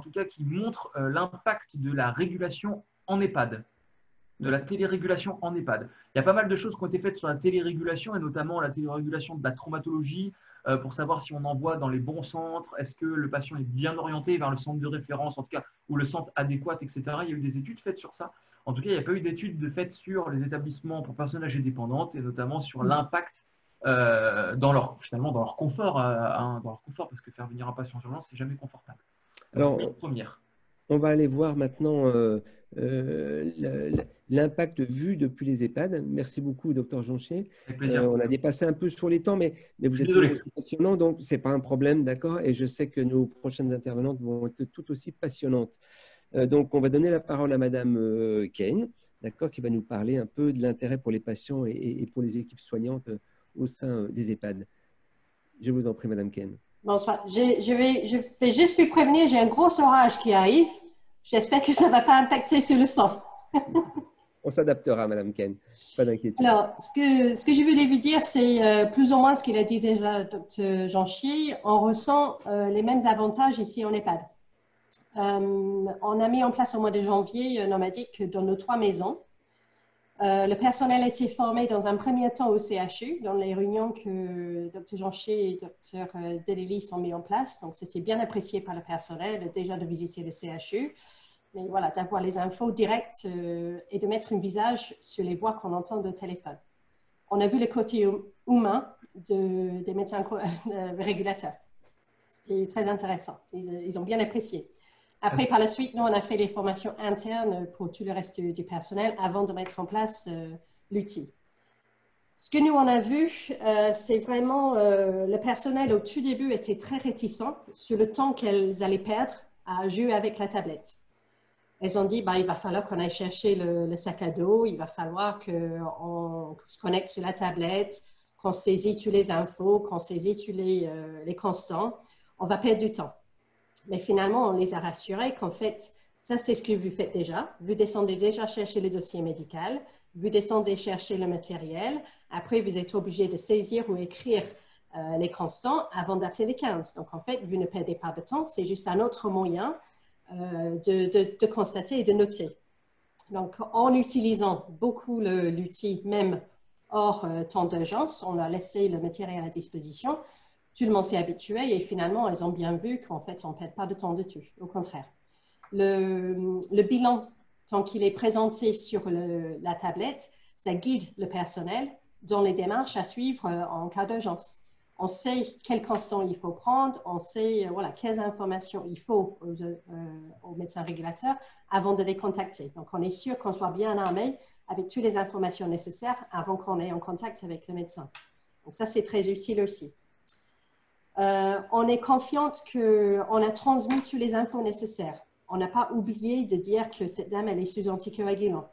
tout cas, qui montre l'impact de la régulation en EHPAD, de la télérégulation en EHPAD. Il y a pas mal de choses qui ont été faites sur la télérégulation et notamment la télérégulation de la traumatologie pour savoir si on envoie dans les bons centres, est-ce que le patient est bien orienté vers le centre de référence, en tout cas, ou le centre adéquat, etc. Il y a eu des études faites sur ça. En tout cas, il n'y a pas eu d'études faites sur les établissements pour personnes âgées dépendantes et notamment sur l'impact dans leur confort, parce que faire venir un patient en urgence, c'est jamais confortable. Alors, première. On va aller voir maintenant l'impact vu depuis les EHPAD. Merci beaucoup, docteur Jonchier. Avec plaisir. On a dépassé un peu sur les temps, mais vous êtes aussi passionnant, donc ce n'est pas un problème, d'accord? Et je sais que nos prochaines intervenantes vont être tout aussi passionnantes. Donc, on va donner la parole à Madame Kane, d'accord, qui va nous parler un peu de l'intérêt pour les patients et pour les équipes soignantes au sein des EHPAD. Je vous en prie, Madame Kane. Bonsoir. Je vais juste vous prévenir, j'ai un gros orage qui arrive. J'espère que ça ne va pas impacter sur le son. On s'adaptera, Madame Kane. Pas d'inquiétude. Alors, ce que je voulais vous dire, c'est plus ou moins ce qu'il a dit déjà Dr. Jonchier. On ressent les mêmes avantages ici en EHPAD. On a mis en place au mois de janvier Nomadic dans nos 3 maisons. Le personnel a été formé dans un premier temps au CHU, dans les réunions que Dr. Jonchier et Dr. Delili ont mis en place. Donc, c'était bien apprécié par le personnel déjà de visiter le CHU. Mais voilà, d'avoir les infos directes et de mettre un visage sur les voix qu'on entend de téléphone. On a vu le côté humain des médecins régulateurs. C'était très intéressant. Ils ont bien apprécié. Après, par la suite, nous, on a fait les formations internes pour tout le reste du personnel avant de mettre en place l'outil. Ce que nous, on a vu, c'est vraiment le personnel au tout début était très réticent sur le temps qu'elles allaient perdre à jouer avec la tablette. Elles ont dit, bah, il va falloir qu'on aille chercher le sac à dos, il va falloir qu'on se connecte sur la tablette, qu'on saisit toutes les infos, qu'on saisit tous les constants. On va perdre du temps. Mais finalement, on les a rassurés qu'en fait, ça, c'est ce que vous faites déjà. Vous descendez déjà chercher le dossier médical, vous descendez chercher le matériel. Après, vous êtes obligé de saisir ou écrire les constants avant d'appeler les 15. Donc, en fait, vous ne perdez pas de temps. C'est juste un autre moyen de constater et de noter. Donc, en utilisant beaucoup l'outil, même hors temps d'urgence, on a laissé le matériel à disposition. Tout le monde s'est habitué et finalement, elles ont bien vu qu'en fait, on ne perd pas de temps dessus. Au contraire. Le bilan, tant qu'il est présenté sur la tablette, ça guide le personnel dans les démarches à suivre en cas d'urgence. On sait quel constant il faut prendre, on sait voilà, quelles informations il faut aux médecins régulateurs avant de les contacter. Donc, on est sûr qu'on soit bien armé avec toutes les informations nécessaires avant qu'on ait en contact avec le médecin. Donc, ça, c'est très utile aussi. On est confiante qu'on a transmis toutes les infos nécessaires. On n'a pas oublié de dire que cette dame, elle est sous anticoagulant.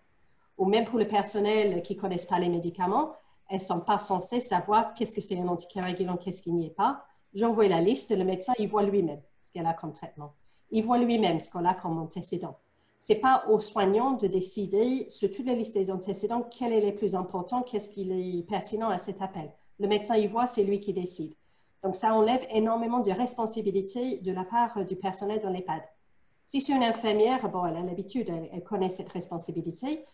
Ou même pour le personnel qui ne connaissent pas les médicaments, elles ne sont pas censées savoir qu'est-ce que c'est un anticoagulant, qu'est-ce qu'il n'y est pas. J'envoie la liste, le médecin, il voit lui-même ce qu'elle a comme traitement. Il voit lui-même ce qu'on a comme antécédent. Ce n'est pas aux soignants de décider sur toute la liste des antécédents quel est le plus important, qu'est-ce qui est pertinent à cet appel. Le médecin, il voit, c'est lui qui décide. Donc, ça enlève énormément de responsabilité de la part du personnel dans l'EHPAD. Si c'est une infirmière, bon, elle a l'habitude, elle connaît cette responsabilité.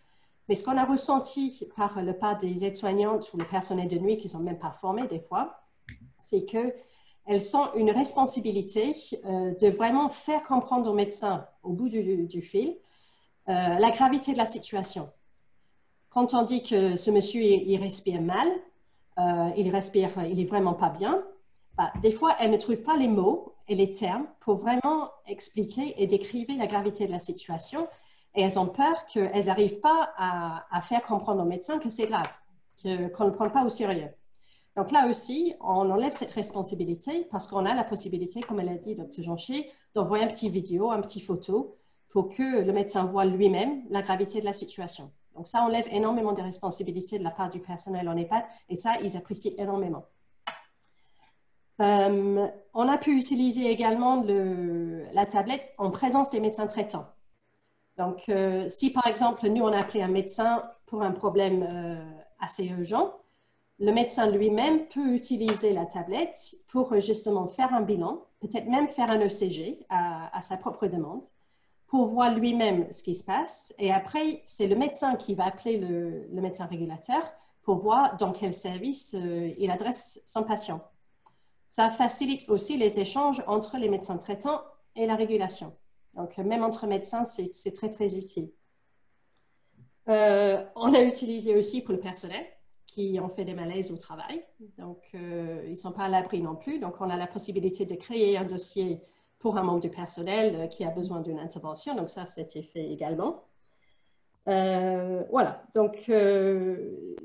Mais ce qu'on a ressenti par le pas des aides-soignantes ou le personnel de nuit qui ne sont même pas formés des fois, c'est qu'elles sont une responsabilité de vraiment faire comprendre aux médecins au bout du fil la gravité de la situation. Quand on dit que ce monsieur, il respire mal, il est vraiment pas bien, bah, des fois, elles ne trouvent pas les mots et les termes pour vraiment expliquer et décrire la gravité de la situation. Et elles ont peur qu'elles n'arrivent pas à faire comprendre aux médecins que c'est grave, qu'on ne prend pas au sérieux. Donc là aussi, on enlève cette responsabilité parce qu'on a la possibilité, comme elle a dit, Dr. Jonchier, d'envoyer un petit vidéo, un petit photo pour que le médecin voit lui-même la gravité de la situation. Donc ça enlève énormément de responsabilités de la part du personnel en EHPAD et ça, ils apprécient énormément. On a pu utiliser également la tablette en présence des médecins traitants. Donc, si par exemple, nous, on a appelé un médecin pour un problème assez urgent, le médecin lui-même peut utiliser la tablette pour justement faire un bilan, peut-être même faire un ECG à sa propre demande, pour voir lui-même ce qui se passe. Et après, c'est le médecin qui va appeler le médecin régulateur pour voir dans quel service il adresse son patient. Ça facilite aussi les échanges entre les médecins traitants et la régulation. Donc, même entre médecins, c'est très, très utile. On a utilisé aussi pour le personnel qui ont fait des malaises au travail. Donc, ils ne sont pas à l'abri non plus. Donc, on a la possibilité de créer un dossier pour un membre du personnel qui a besoin d'une intervention. Donc, ça, c'était fait également. Voilà. Donc,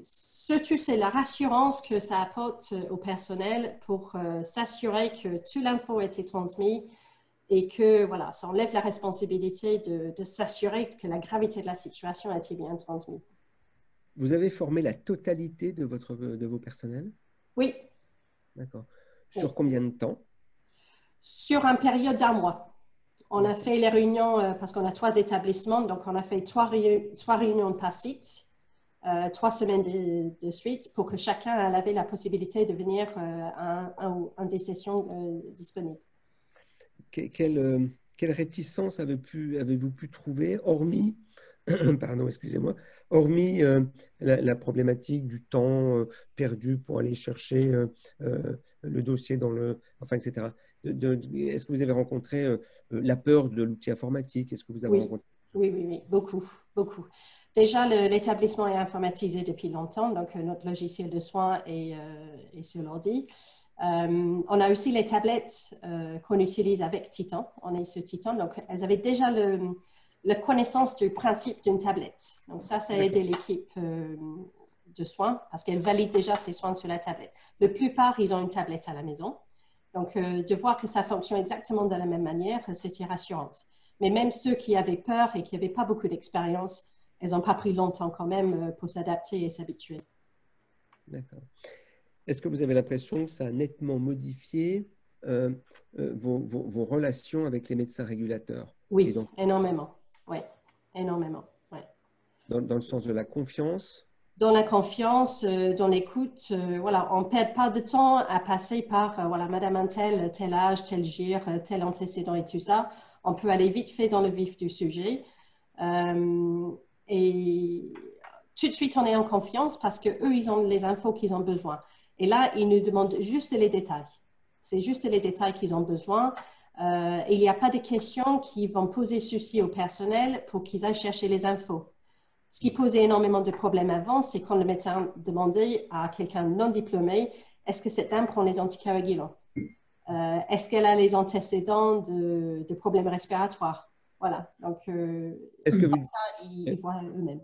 surtout, c'est la rassurance que ça apporte au personnel pour s'assurer que toute l'info a été transmise et que, voilà, ça enlève la responsabilité de s'assurer que la gravité de la situation a été bien transmise. Vous avez formé la totalité de vos personnels? Oui. D'accord. Sur combien de temps? Sur une période d'1 mois. On a fait les réunions, parce qu'on a 3 établissements, donc on a fait 3 réunions par site, 3 semaines de suite, pour que chacun avait la possibilité de venir à des sessions disponibles. Quelle réticence avez-vous pu trouver, hormis pardon, excusez-moi, hormis la problématique du temps perdu pour aller chercher le dossier dans le, enfin, etc. Est-ce que vous avez rencontré la peur de l'outil informatique? Est-ce que vous avez Oui, rencontré... oui, beaucoup, beaucoup. Déjà, l'établissement est informatisé depuis longtemps, donc notre logiciel de soins est sur l'ordi. On a aussi les tablettes qu'on utilise avec Titan. On est sur Titan, donc elles avaient déjà la connaissance du principe d'une tablette. Donc ça a aidé l'équipe de soins parce qu'elle valide déjà ses soins sur la tablette. La plupart, ils ont une tablette à la maison. Donc, de voir que ça fonctionne exactement de la même manière, c'était rassurant. Mais même ceux qui avaient peur et qui n'avaient pas beaucoup d'expérience, elles n'ont pas pris longtemps quand même pour s'adapter et s'habituer. D'accord. Est-ce que vous avez l'impression que ça a nettement modifié vos relations avec les médecins régulateurs? Oui, donc, énormément. Oui, énormément. Ouais. Dans le sens de la confiance? Dans la confiance, dans l'écoute, voilà, on ne perd pas de temps à passer par, voilà, Madame un tel âge, tel gire, tel antécédent et tout ça. On peut aller vite fait dans le vif du sujet. Et tout de suite, on est en confiance parce qu'eux, ils ont les infos qu'ils ont besoin. Et là, ils nous demandent juste les détails. C'est juste les détails qu'ils ont besoin. Et il n'y a pas de questions qui vont poser souci au personnel pour qu'ils aillent chercher les infos. Ce qui posait énormément de problèmes avant, c'est quand le médecin demandait à quelqu'un non diplômé, est-ce que cette dame prend les anticoagulants? Est-ce qu'elle a les antécédents de problèmes respiratoires? Voilà, donc est-ce que vous... ça, ils voient eux-mêmes.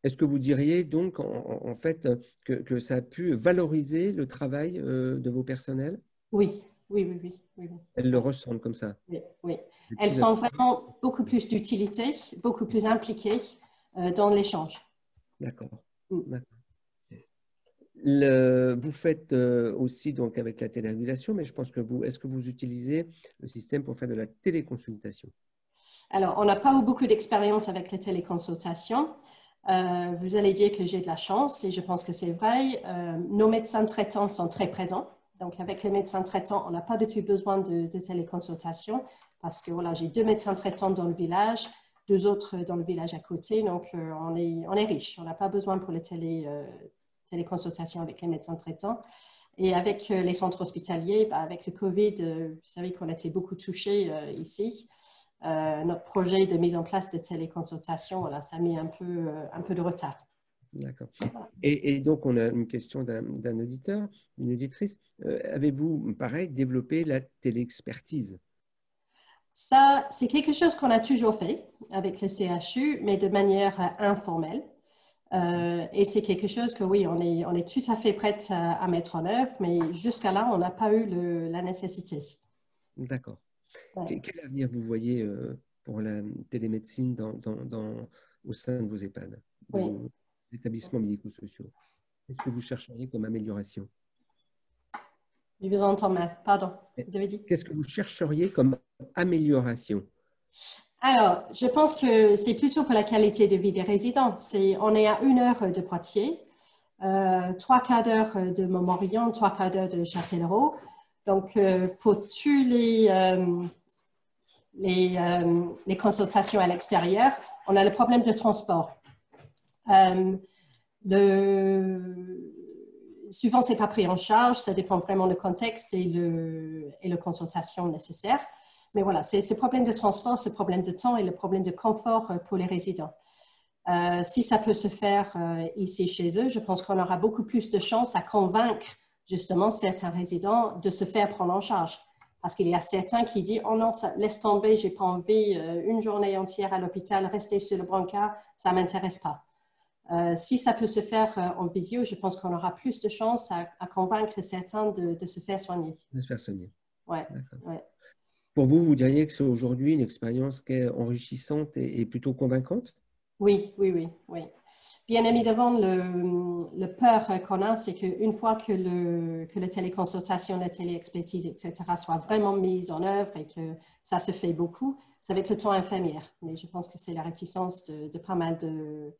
Est-ce que vous diriez donc en fait que ça a pu valoriser le travail de vos personnels? Oui. Elles le ressentent comme ça? Oui. Elles sont vraiment beaucoup plus d'utilité, beaucoup plus impliquées dans l'échange. D'accord. Vous faites aussi donc avec la télérégulation, mais je pense que est-ce que vous utilisez le système pour faire de la téléconsultation? Alors, on n'a pas eu beaucoup d'expérience avec les téléconsultations. Vous allez dire que j'ai de la chance et je pense que c'est vrai. Nos médecins traitants sont très présents. Donc, avec les médecins traitants, on n'a pas du tout besoin de téléconsultation parce que voilà, j'ai 2 médecins traitants dans le village, 2 autres dans le village à côté. Donc, on est riche. On n'a pas besoin pour les téléconsultations avec les médecins traitants. Et avec les centres hospitaliers, avec le Covid, vous savez qu'on a été beaucoup touchés ici. Notre projet de mise en place de téléconsultation, voilà, ça a mis un peu de retard. D'accord. Et donc, on a une question d'un auditeur, une auditrice. Avez-vous, pareil, développé la téléexpertise? Ça, c'est quelque chose qu'on a toujours fait avec le CHU, mais de manière informelle. Et c'est quelque chose que, oui, on est tout à fait prête à mettre en œuvre, mais jusqu'à là, on n'a pas eu la nécessité. D'accord. Ouais. Quel avenir vous voyez pour la télémédecine au sein de vos EHPAD, de vos établissements médico-sociaux? Qu'est-ce que vous chercheriez comme amélioration? Je vous entends mal, pardon, vous avez dit? Qu'est-ce que vous chercheriez comme amélioration? Alors, je pense que c'est plutôt pour la qualité de vie des résidents. On est à 1 heure de Poitiers, 3/4 d'heure de Montmorillon, 3/4 d'heure de Châtellerault. Donc, pour tous les consultations à l'extérieur, on a le problème de transport. Souvent, ce n'est pas pris en charge, ça dépend vraiment du contexte et la consultation nécessaire. Mais voilà, c'est ce problème de transport, ce problème de temps et le problème de confort pour les résidents. Si ça peut se faire ici chez eux, je pense qu'on aura beaucoup plus de chances à convaincre justement certains résidents de se faire prendre en charge. Parce qu'il y a certains qui disent « Oh non, laisse tomber, je n'ai pas envie, une journée entière à l'hôpital, rester sur le brancard, ça ne m'intéresse pas. » Si ça peut se faire en visio, je pense qu'on aura plus de chances à convaincre certains de se faire soigner. De se faire soigner. Ouais. Pour vous, vous diriez que c'est aujourd'hui une expérience qui est enrichissante et plutôt convaincante? Oui. Bien évidemment, le peur qu'on a, c'est qu'une fois que la téléconsultation, la téléexpertise, etc., soit vraiment mise en œuvre et que ça se fait beaucoup, ça va être le temps infirmière. Mais je pense que c'est la réticence de pas mal de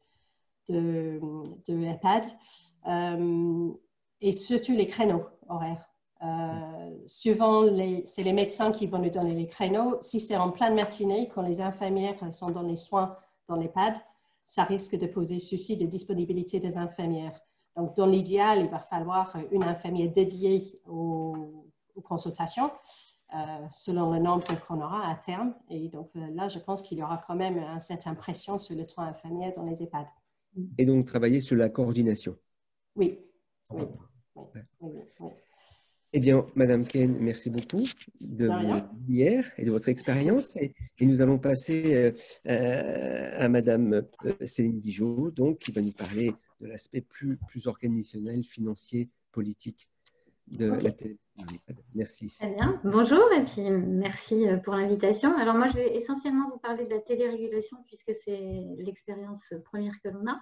EHPAD et surtout les créneaux horaires. Souvent, c'est les médecins qui vont nous donner les créneaux. Si c'est en pleine matinée, quand les infirmières sont dans les soins dans l'EHPAD, ça risque de poser souci de disponibilité des infirmières. Donc, dans l'idéal, il va falloir une infirmière dédiée aux consultations, selon le nombre qu'on aura à terme. Et donc là, je pense qu'il y aura quand même une certaine pression sur le temps infirmier dans les EHPAD. Et donc, travailler sur la coordination. Oui, oui, oui. Eh bien, Madame Kane, merci beaucoup de vos lumières et de votre expérience. Et nous allons passer à Madame Céline Bigeaud, donc, qui va nous parler de l'aspect plus organisationnel, financier, politique de la télé. Merci. Très bien. Bonjour et puis merci pour l'invitation. Alors moi, je vais essentiellement vous parler de la télérégulation puisque c'est l'expérience première que l'on a.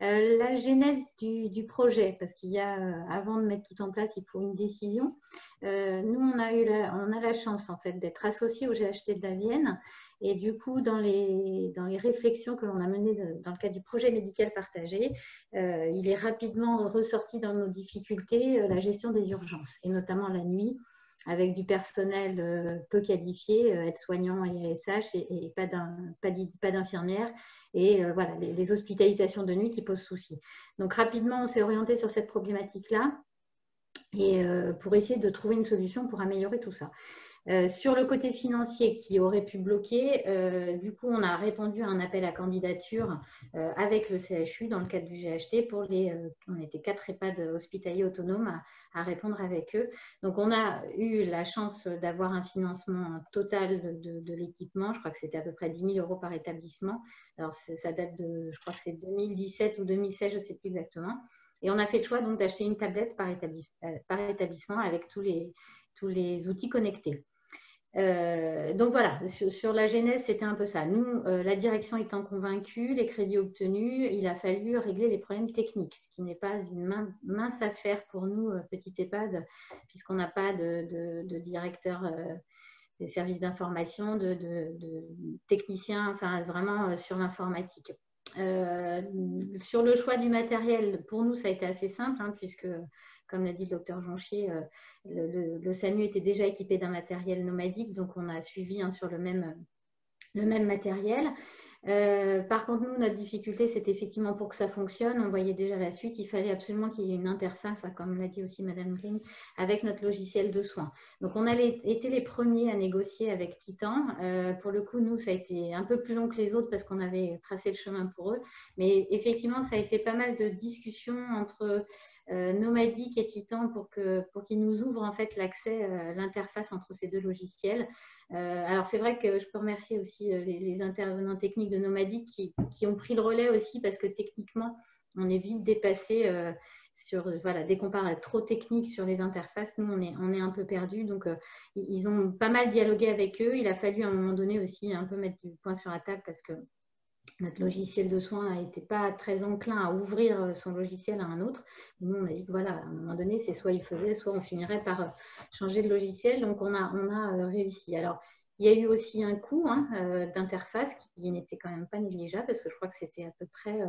La genèse du projet, parce qu'il y a, avant de mettre tout en place, il faut une décision. Nous, on a la chance en fait d'être associés au GHT de la Vienne. Et du coup, dans les réflexions que l'on a menées dans le cadre du projet médical partagé, il est rapidement ressorti dans nos difficultés la gestion des urgences, et notamment la nuit, avec du personnel peu qualifié, aides-soignants et ASH, et pas d'infirmières, et voilà, les hospitalisations de nuit qui posent souci. Donc rapidement, on s'est orienté sur cette problématique-là, et pour essayer de trouver une solution pour améliorer tout ça. Sur le côté financier qui aurait pu bloquer, du coup, on a répondu à un appel à candidature avec le CHU dans le cadre du GHT pour on était 4 EHPAD hospitaliers autonomes à répondre avec eux. Donc, on a eu la chance d'avoir un financement total de l'équipement. Je crois que c'était à peu près 10 000 € par établissement. Alors, ça date de, je crois que c'est 2017 ou 2016, je ne sais plus exactement. Et on a fait le choix donc d'acheter une tablette par établissement avec tous les outils connectés. Donc voilà, sur la genèse, c'était un peu ça. Nous, la direction étant convaincue, les crédits obtenus, il a fallu régler les problèmes techniques, ce qui n'est pas une mince affaire pour nous, petit EHPAD, puisqu'on n'a pas de directeur des services d'information, de technicien, enfin vraiment sur l'informatique. Sur le choix du matériel, pour nous, ça a été assez simple, hein, puisque, comme l'a dit le docteur Jonchier, le SAMU était déjà équipé d'un matériel nomadique, donc on a suivi sur le même matériel. Par contre, nous, notre difficulté, c'était effectivement pour que ça fonctionne, on voyait déjà la suite, il fallait absolument qu'il y ait une interface, comme l'a dit aussi Madame Kling, avec notre logiciel de soins. Donc, on a été les premiers à négocier avec Titan. Pour le coup, nous, ça a été un peu plus long que les autres parce qu'on avait tracé le chemin pour eux. Mais effectivement, ça a été pas mal de discussions entre Nomadic et Titan pour qu'ils nous ouvrent en fait l'accès, l'interface entre ces deux logiciels. Alors, c'est vrai que je peux remercier aussi les intervenants techniques de Nomadic qui ont pris le relais aussi parce que techniquement, on est vite dépassé dès qu'on parle trop technique sur les interfaces, nous, on est un peu perdus. Donc, ils ont pas mal dialogué avec eux. Il a fallu à un moment donné aussi un peu mettre du point sur la table parce que notre logiciel de soins n'était pas très enclin à ouvrir son logiciel à un autre. Nous, on a dit que voilà, à un moment donné, c'est soit il faisait, soit on finirait par changer de logiciel. Donc, on a réussi. Alors, il y a eu aussi un coût d'interface qui n'était quand même pas négligeable parce que je crois que c'était à peu près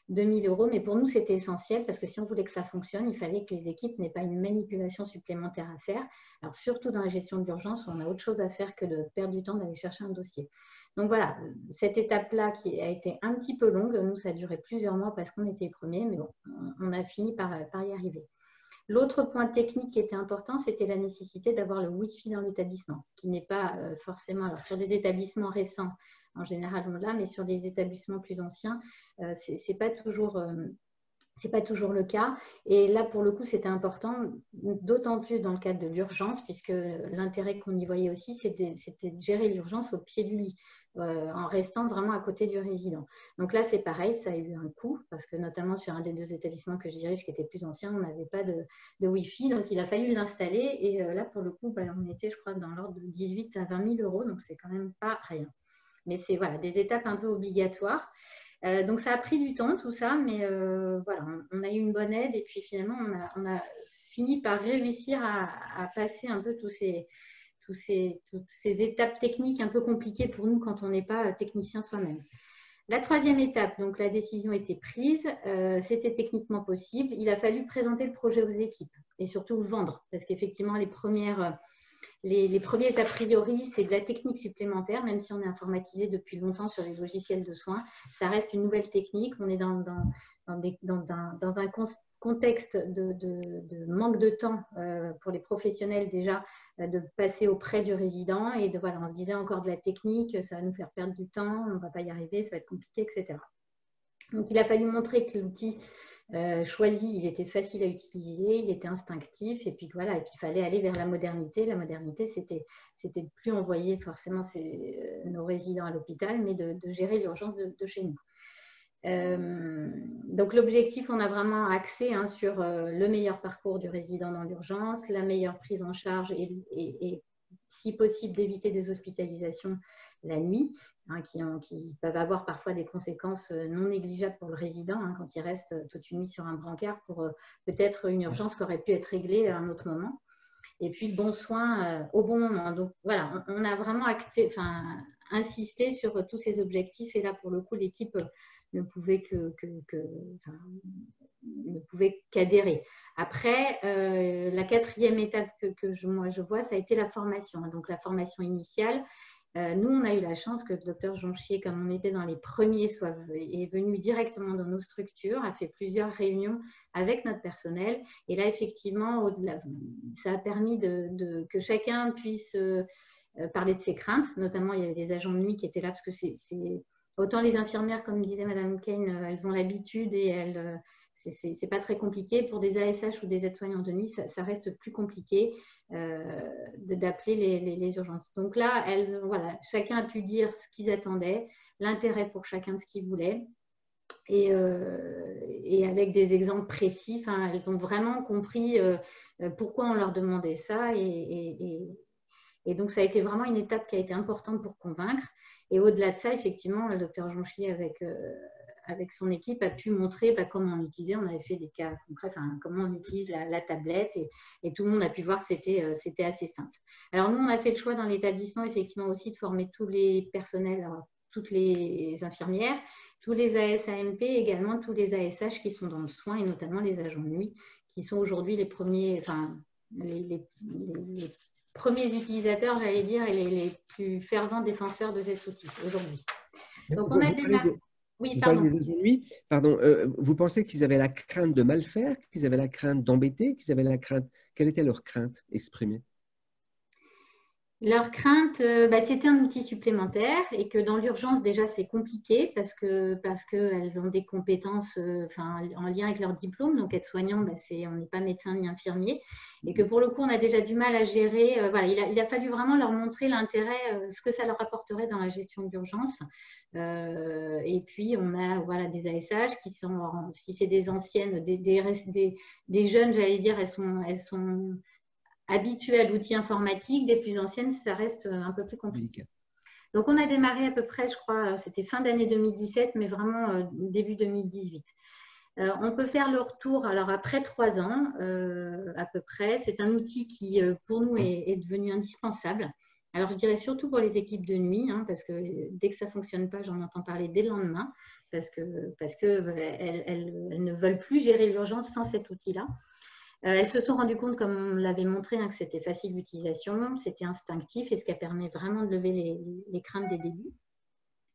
2 000 €. Mais pour nous, c'était essentiel parce que si on voulait que ça fonctionne, il fallait que les équipes n'aient pas une manipulation supplémentaire à faire. Alors, surtout dans la gestion d'urgence où on a autre chose à faire que de perdre du temps d'aller chercher un dossier. Donc voilà, cette étape-là qui a été un petit peu longue, nous, ça a duré plusieurs mois parce qu'on était les premiers, mais bon, on a fini par y arriver. L'autre point technique qui était important, c'était la nécessité d'avoir le Wi-Fi dans l'établissement, ce qui n'est pas forcément… Alors, sur des établissements récents, en général, on l'a, mais sur des établissements plus anciens, c'est pas toujours… c'est pas toujours le cas. Et là, pour le coup, c'était important, d'autant plus dans le cadre de l'urgence, puisque l'intérêt qu'on y voyait aussi, c'était de gérer l'urgence au pied du lit, en restant vraiment à côté du résident. Donc là, c'est pareil, ça a eu un coût, parce que notamment sur un des 2 établissements que je dirige, qui était plus ancien, on n'avait pas de Wi-Fi, donc il a fallu l'installer. Et là, pour le coup, on était, je crois, dans l'ordre de 18 à 20 000 €, donc c'est quand même pas rien. Mais c'est voilà, des étapes un peu obligatoires. Donc, ça a pris du temps, tout ça, mais voilà, on a eu une bonne aide et puis finalement, on a fini par réussir à passer un peu toutes ces étapes techniques un peu compliquées pour nous quand on n'est pas technicien soi-même. La 3e étape, donc la décision était prise, c'était techniquement possible. Il a fallu présenter le projet aux équipes et surtout le vendre parce qu'effectivement, les premières les premiers a priori, c'est de la technique supplémentaire, même si on est informatisé depuis longtemps sur les logiciels de soins. Ça reste une nouvelle technique. On est dans un contexte de manque de temps pour les professionnels déjà, de passer auprès du résident. Et voilà, on se disait encore de la technique, ça va nous faire perdre du temps, on ne va pas y arriver, ça va être compliqué, etc. Donc, il a fallu montrer que l'outil choisi, il était facile à utiliser, il était instinctif, et puis voilà, et puis il fallait aller vers la modernité. La modernité, c'était de plus envoyer forcément nos résidents à l'hôpital, mais de gérer l'urgence de chez nous. Donc l'objectif, on a vraiment axé sur le meilleur parcours du résident dans l'urgence, la meilleure prise en charge et si possible d'éviter des hospitalisations la nuit, qui peuvent avoir parfois des conséquences non négligeables pour le résident quand il reste toute une nuit sur un brancard pour peut-être une urgence qui aurait pu être réglée à un autre moment. Et puis, bon soin au bon moment. Donc, voilà, on a vraiment insisté sur tous ces objectifs. Et là, pour le coup, l'équipe ne pouvait qu'adhérer. Après, la quatrième étape que moi je vois, ça a été la formation. Donc, la formation initiale. Nous, on a eu la chance que le docteur Jonchier, comme on était dans les premiers, est venu directement dans nos structures, a fait plusieurs réunions avec notre personnel. Et là, effectivement, ça a permis que chacun puisse parler de ses craintes. Notamment, il y avait des agents de nuit qui étaient là parce que autant les infirmières, comme disait Madame Kane, elles ont l'habitude et c'est pas très compliqué. Pour des ASH ou des aides-soignants de nuit, ça reste plus compliqué d'appeler les urgences. Donc là, voilà, chacun a pu dire ce qu'ils attendaient, l'intérêt pour chacun de ce qu'ils voulaient. Et avec des exemples précis, elles ont vraiment compris pourquoi on leur demandait ça. Et donc, ça a été vraiment une étape qui a été importante pour convaincre. Et au-delà de ça, effectivement, le docteur Jonchier, avec son équipe, a pu montrer comment on utilisait. On avait fait des cas concrets, comment on utilise la tablette. Et tout le monde a pu voir que c'était assez simple. Alors, nous, on a fait le choix dans l'établissement, effectivement, aussi de former tous les personnels, alors, toutes les infirmières, tous les AS-AMP, également tous les ASH qui sont dans le soin, et notamment les agents de nuit, qui sont aujourd'hui les premiers, les premiers utilisateurs, j'allais dire, et les plus fervents défenseurs de cet outil aujourd'hui. Donc, on a démarré. Oui, pardon. Vous parlez des agents de nuit. Pardon, vous pensez qu'ils avaient la crainte de mal faire, qu'ils avaient la crainte d'embêter, qu'ils avaient la crainte… Quelle était leur crainte exprimée? Leur crainte, c'était un outil supplémentaire et que dans l'urgence, déjà, c'est compliqué parce qu'elles ont des compétences en lien avec leur diplôme. Donc, être soignant, on n'est pas médecin ni infirmier. Et que pour le coup, on a déjà du mal à gérer. Il a fallu vraiment leur montrer l'intérêt, ce que ça leur apporterait dans la gestion d'urgence. Et puis, on a des ASH qui sont, si c'est des anciennes, des jeunes, j'allais dire, elles sont habituées à l'outil informatique, des plus anciennes, ça reste un peu plus compliqué. Donc, on a démarré à peu près, je crois, c'était fin d'année 2017, mais vraiment début 2018. On peut faire le retour, alors après 3 ans, à peu près. C'est un outil qui, pour nous, est devenu indispensable. Alors, je dirais surtout pour les équipes de nuit, parce que dès que ça ne fonctionne pas, j'en entends parler dès le lendemain, parce qu'elles ne veulent plus gérer l'urgence sans cet outil-là. Elles se sont rendues compte, comme on l'avait montré, que c'était facile d'utilisation, c'était instinctif et ce qui a permis vraiment de lever les craintes des débuts.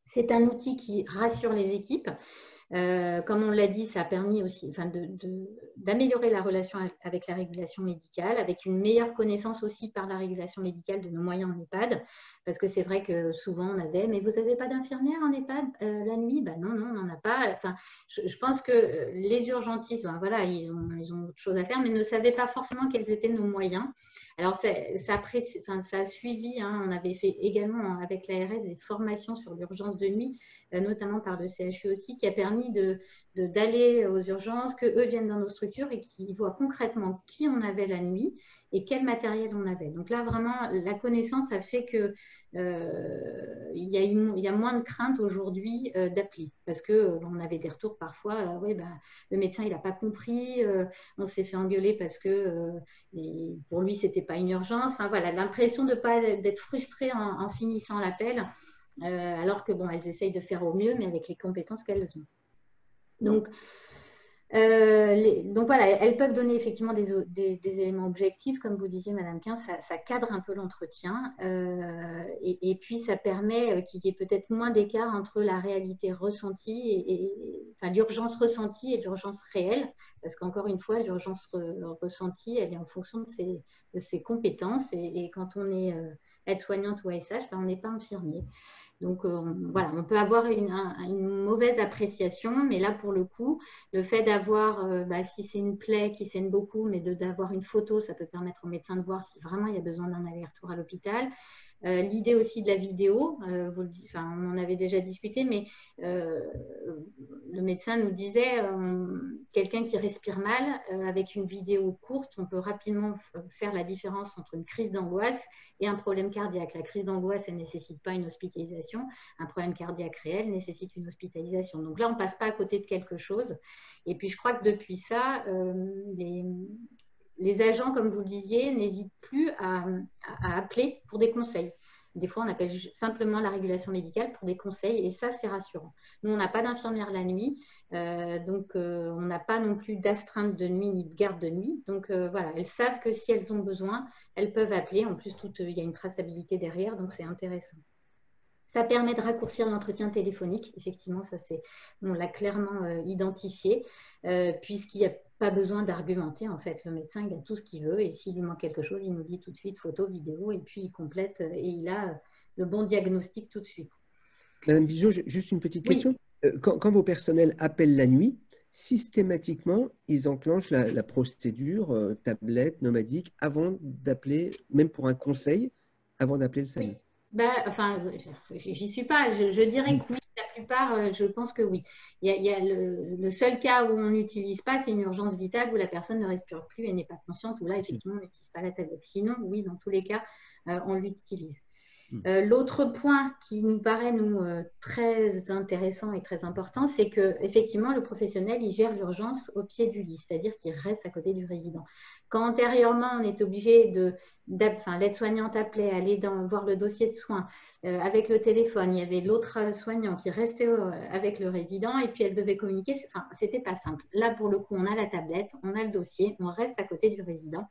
C'est un outil qui rassure les équipes. Comme on l'a dit, ça a permis aussi d'améliorer la relation avec la régulation médicale, avec une meilleure connaissance aussi par la régulation médicale de nos moyens en EHPAD, parce que c'est vrai que souvent on avait « mais vous n'avez pas d'infirmière en EHPAD la nuit ?» Non, on n'en a pas. Je pense que les urgentistes, ils ont autre chose à faire, mais ne savaient pas forcément quels étaient nos moyens. Alors, ça a suivi, on avait fait également avec l'ARS des formations sur l'urgence de nuit, notamment par le CHU aussi, qui a permis d'aller aux urgences, qu'eux viennent dans nos structures et qu'ils voient concrètement qui on avait la nuit et quel matériel on avait. Donc là, vraiment, la connaissance a fait que il y a moins de crainte aujourd'hui d'appli, parce qu'on avait des retours parfois, le médecin, il n'a pas compris, on s'est fait engueuler parce que pour lui, ce n'était pas une urgence. L'impression de pas d'être frustré en finissant l'appel. Alors que elles essayent de faire au mieux, mais avec les compétences qu'elles ont. Donc, Donc voilà, elles peuvent donner effectivement des éléments objectifs, comme vous disiez, Madame Quin, ça cadre un peu l'entretien et puis ça permet qu'il y ait peut-être moins d'écart entre la réalité ressentie enfin, l'urgence ressentie et l'urgence réelle, parce qu'encore une fois, l'urgence ressentie, elle est en fonction de ses compétences et quand on est aide-soignante ou ASH, ben, on n'est pas infirmier. Donc, voilà, on peut avoir une mauvaise appréciation, mais là, pour le coup, le fait d'avoir, si c'est une plaie qui saigne beaucoup, mais d'avoir une photo, ça peut permettre au médecin de voir si vraiment il y a besoin d'un aller-retour à l'hôpital. L'idée aussi de la vidéo, on en avait déjà discuté, mais le médecin nous disait quelqu'un qui respire mal, avec une vidéo courte, on peut rapidement faire la différence entre une crise d'angoisse et un problème cardiaque. La crise d'angoisse, elle ne nécessite pas une hospitalisation. Un problème cardiaque réel nécessite une hospitalisation. Donc là, on ne passe pas à côté de quelque chose. Et puis, je crois que depuis ça, les agents, comme vous le disiez, n'hésitent plus à appeler pour des conseils. Des fois, on appelle simplement la régulation médicale pour des conseils et ça, c'est rassurant. Nous, on n'a pas d'infirmière la nuit, donc on n'a pas non plus d'astreinte de nuit ni de garde de nuit. Donc voilà, elles savent que si elles ont besoin, elles peuvent appeler. En plus, il y a une traçabilité derrière, donc c'est intéressant. Ça permet de raccourcir l'entretien téléphonique. Effectivement, ça on l'a clairement identifié, puisqu'il n'y a pas besoin d'argumenter. En fait, le médecin, il a tout ce qu'il veut et s'il lui manque quelque chose, il nous dit tout de suite photo, vidéo et puis il complète et il a le bon diagnostic tout de suite. Madame Bigeaud, juste une petite question. Quand vos personnels appellent la nuit, systématiquement, ils enclenchent la procédure tablette, nomadique, avant d'appeler, même pour un conseil, avant d'appeler le SAMU. J'y suis pas. Je dirais que oui, la plupart, je pense que oui. Il y a le seul cas où on n'utilise pas, c'est une urgence vitale où la personne ne respire plus et n'est pas consciente, où là, effectivement, on n'utilise pas la tablette. Sinon, oui, dans tous les cas, on l'utilise. L'autre point qui nous paraît très intéressant et très important, c'est que effectivement le professionnel il gère l'urgence au pied du lit, c'est-à-dire qu'il reste à côté du résident. Quand antérieurement on est obligé l'aide-soignante appelait, aller voir le dossier de soins avec le téléphone, il y avait l'autre soignant qui restait avec le résident et puis elle devait communiquer. C'était pas simple. Là pour le coup, on a la tablette, on a le dossier, on reste à côté du résident.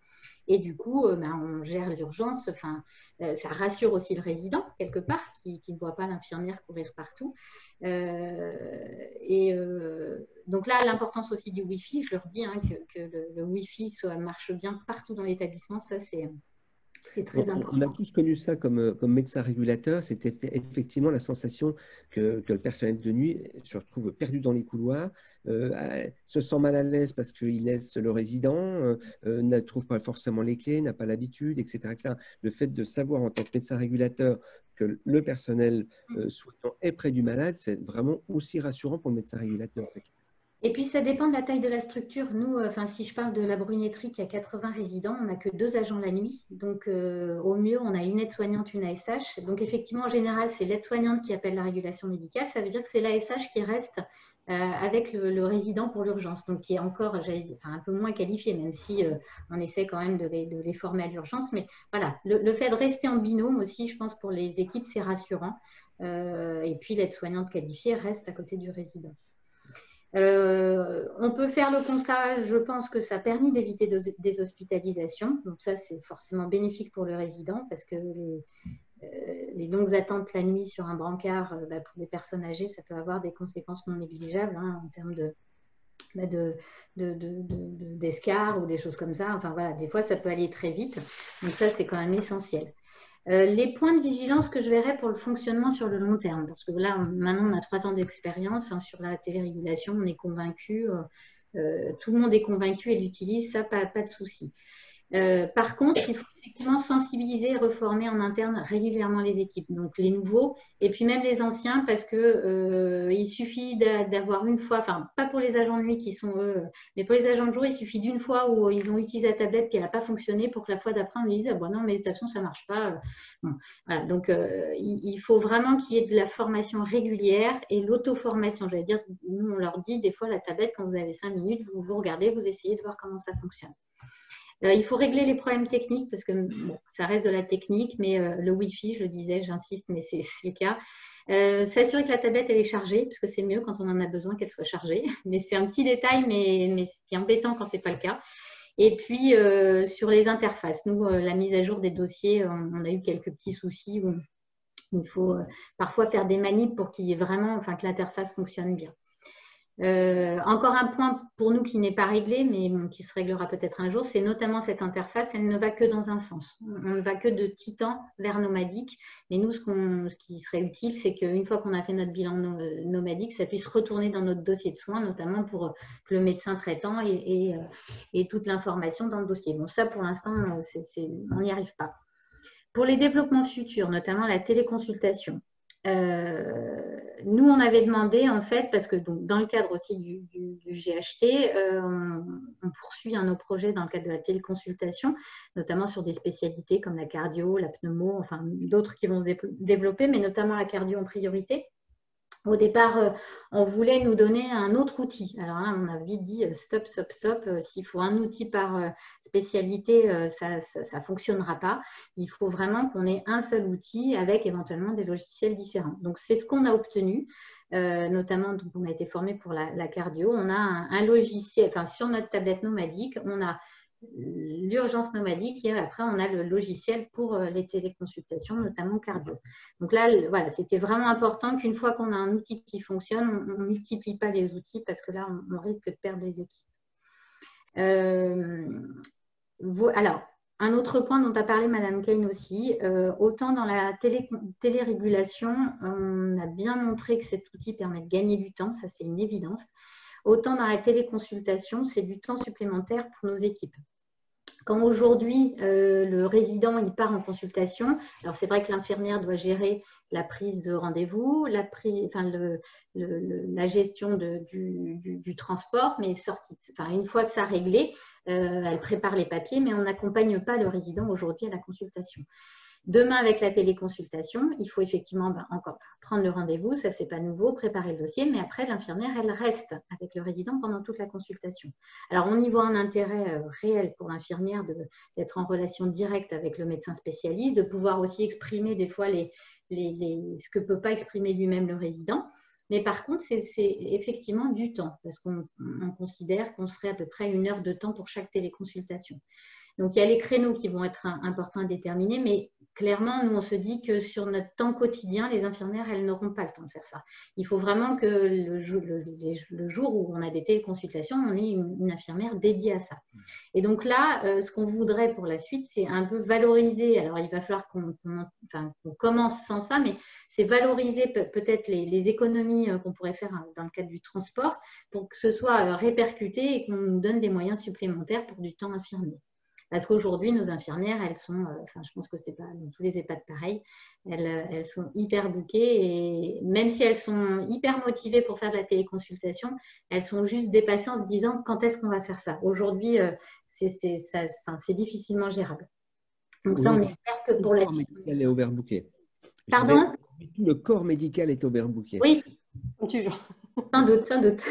Et du coup, on gère l'urgence. Ça rassure aussi le résident, quelque part, qui ne voit pas l'infirmière courir partout. Donc là, l'importance aussi du Wi-Fi, je leur dis que le Wi-Fi marche bien partout dans l'établissement. Ça, c'est très important. On a tous connu ça comme médecin régulateur. C'était effectivement la sensation que le personnel de nuit se retrouve perdu dans les couloirs, se sent mal à l'aise parce qu'il laisse le résident, ne trouve pas forcément les clés, n'a pas l'habitude, etc., etc. Le fait de savoir en tant que médecin régulateur que le personnel soignant est près du malade, c'est vraiment aussi rassurant pour le médecin régulateur. Et puis, ça dépend de la taille de la structure. Nous, si je parle de la brunetterie qui a 80 résidents, on n'a que 2 agents la nuit. Donc, au mieux, on a une aide-soignante, une ASH. Donc, effectivement, en général, c'est l'aide-soignante qui appelle la régulation médicale. Ça veut dire que c'est l'ASH qui reste avec le résident pour l'urgence. Donc, qui est encore, un peu moins qualifié, même si on essaie quand même de les former à l'urgence. Mais voilà, le fait de rester en binôme aussi, je pense, pour les équipes, c'est rassurant. Et puis, l'aide-soignante qualifiée reste à côté du résident. On peut faire le constat, je pense que ça a permis d'éviter des hospitalisations. Donc ça, c'est forcément bénéfique pour le résident parce que les longues attentes la nuit sur un brancard, pour des personnes âgées, ça peut avoir des conséquences non négligeables en termes d'escar ou des choses comme ça. Enfin voilà, des fois, ça peut aller très vite. Donc ça, c'est quand même essentiel. Les points de vigilance que je verrais pour le fonctionnement sur le long terme, parce que là, maintenant, on a 3 ans d'expérience sur la télérégulation, on est convaincu, tout le monde est convaincu et l'utilise, ça, pas de souci. Par contre, il faut effectivement sensibiliser et reformer en interne régulièrement les équipes, donc les nouveaux et puis même les anciens, parce que il suffit d'avoir une fois, enfin pas pour les agents de nuit qui sont eux, mais pour les agents de jour, il suffit d'une fois où ils ont utilisé la tablette puis elle n'a pas fonctionné pour que la fois d'après on lui dise ah, bon non mais de toute façon ça marche pas. Bon, voilà, donc il faut vraiment qu'il y ait de la formation régulière et l'auto-formation. J'allais dire, nous on leur dit des fois la tablette quand vous avez 5 minutes, vous regardez, vous essayez de voir comment ça fonctionne. Il faut régler les problèmes techniques parce que bon, ça reste de la technique, mais le Wi-Fi, je le disais, j'insiste, mais c'est le cas. S'assurer que la tablette elle est chargée, parce que c'est mieux quand on en a besoin qu'elle soit chargée. Mais c'est un petit détail, mais c'est embêtant quand ce n'est pas le cas. Et puis, sur les interfaces, nous, la mise à jour des dossiers, on a eu quelques petits soucis où il faut parfois faire des manips pour qu'il y ait vraiment, enfin, que l'interface fonctionne bien. Encore un point pour nous qui n'est pas réglé, mais bon, qui se réglera peut-être un jour, c'est notamment cette interface, elle ne va que dans un sens. On ne va que de Titan vers nomadique. Mais nous, ce qui serait utile, c'est qu'une fois qu'on a fait notre bilan nomadique, ça puisse retourner dans notre dossier de soins, notamment pour que le médecin traitant ait toute l'information dans le dossier. Bon, ça, pour l'instant, on n'y arrive pas. Pour les développements futurs, notamment la téléconsultation, nous, on avait demandé, en fait, parce que donc, dans le cadre aussi du GHT, on poursuit nos projets dans le cadre de la téléconsultation, notamment sur des spécialités comme la cardio, la pneumo, enfin d'autres qui vont se développer, mais notamment la cardio en priorité. Au départ, on voulait nous donner un autre outil. Alors là, on a vite dit stop, stop, stop. S'il faut un outil par spécialité, ça ne fonctionnera pas. Il faut vraiment qu'on ait un seul outil avec éventuellement des logiciels différents. Donc, c'est ce qu'on a obtenu. Notamment, donc, on a été formé pour la cardio. On a un logiciel, enfin, sur notre tablette nomadique, on a l'urgence nomadique et après on a le logiciel pour les téléconsultations, notamment cardio. Donc là, voilà, c'était vraiment important qu'une fois qu'on a un outil qui fonctionne, on ne multiplie pas les outils parce que là, on risque de perdre les équipes. Alors, un autre point dont a parlé Madame Kane aussi, autant dans la télérégulation, on a bien montré que cet outil permet de gagner du temps, ça c'est une évidence. Autant dans la téléconsultation, c'est du temps supplémentaire pour nos équipes. Quand aujourd'hui, le résident il part en consultation, alors c'est vrai que l'infirmière doit gérer la prise de rendez-vous, la gestion du transport, mais une fois ça réglé, elle prépare les papiers, mais on n'accompagne pas le résident aujourd'hui à la consultation. Demain, avec la téléconsultation, il faut effectivement encore prendre le rendez-vous, ça c'est pas nouveau, préparer le dossier, mais après l'infirmière, elle reste avec le résident pendant toute la consultation. Alors on y voit un intérêt réel pour l'infirmière d'être en relation directe avec le médecin spécialiste, de pouvoir aussi exprimer des fois ce que peut pas exprimer lui-même le résident. Mais par contre, c'est effectivement du temps, parce qu'on considère qu'on serait à peu près 1 heure de temps pour chaque téléconsultation. Donc, il y a les créneaux qui vont être importants à déterminer, mais clairement, nous, on se dit que sur notre temps quotidien, les infirmières, elles n'auront pas le temps de faire ça. Il faut vraiment que le jour où on a des téléconsultations, on ait une infirmière dédiée à ça. Et donc là, ce qu'on voudrait pour la suite, c'est un peu valoriser. Alors, il va falloir qu'on commence sans ça, mais c'est valoriser peut-être les économies qu'on pourrait faire dans le cadre du transport pour que ce soit répercuté et qu'on nous donne des moyens supplémentaires pour du temps infirmier. Parce qu'aujourd'hui, nos infirmières, elles sont, je pense que c'est pas dans tous les EHPAD pareil, elles sont hyper bookées et même si elles sont hyper motivées pour faire de la téléconsultation, elles sont juste dépassées en se disant quand est-ce qu'on va faire ça. Aujourd'hui, c'est difficilement gérable. Donc ça, on espère que pour la suite… Le corps médical est overbooké. Pardon ? Tout le corps médical est overbooké. Oui, toujours. Sans doute, sans doute.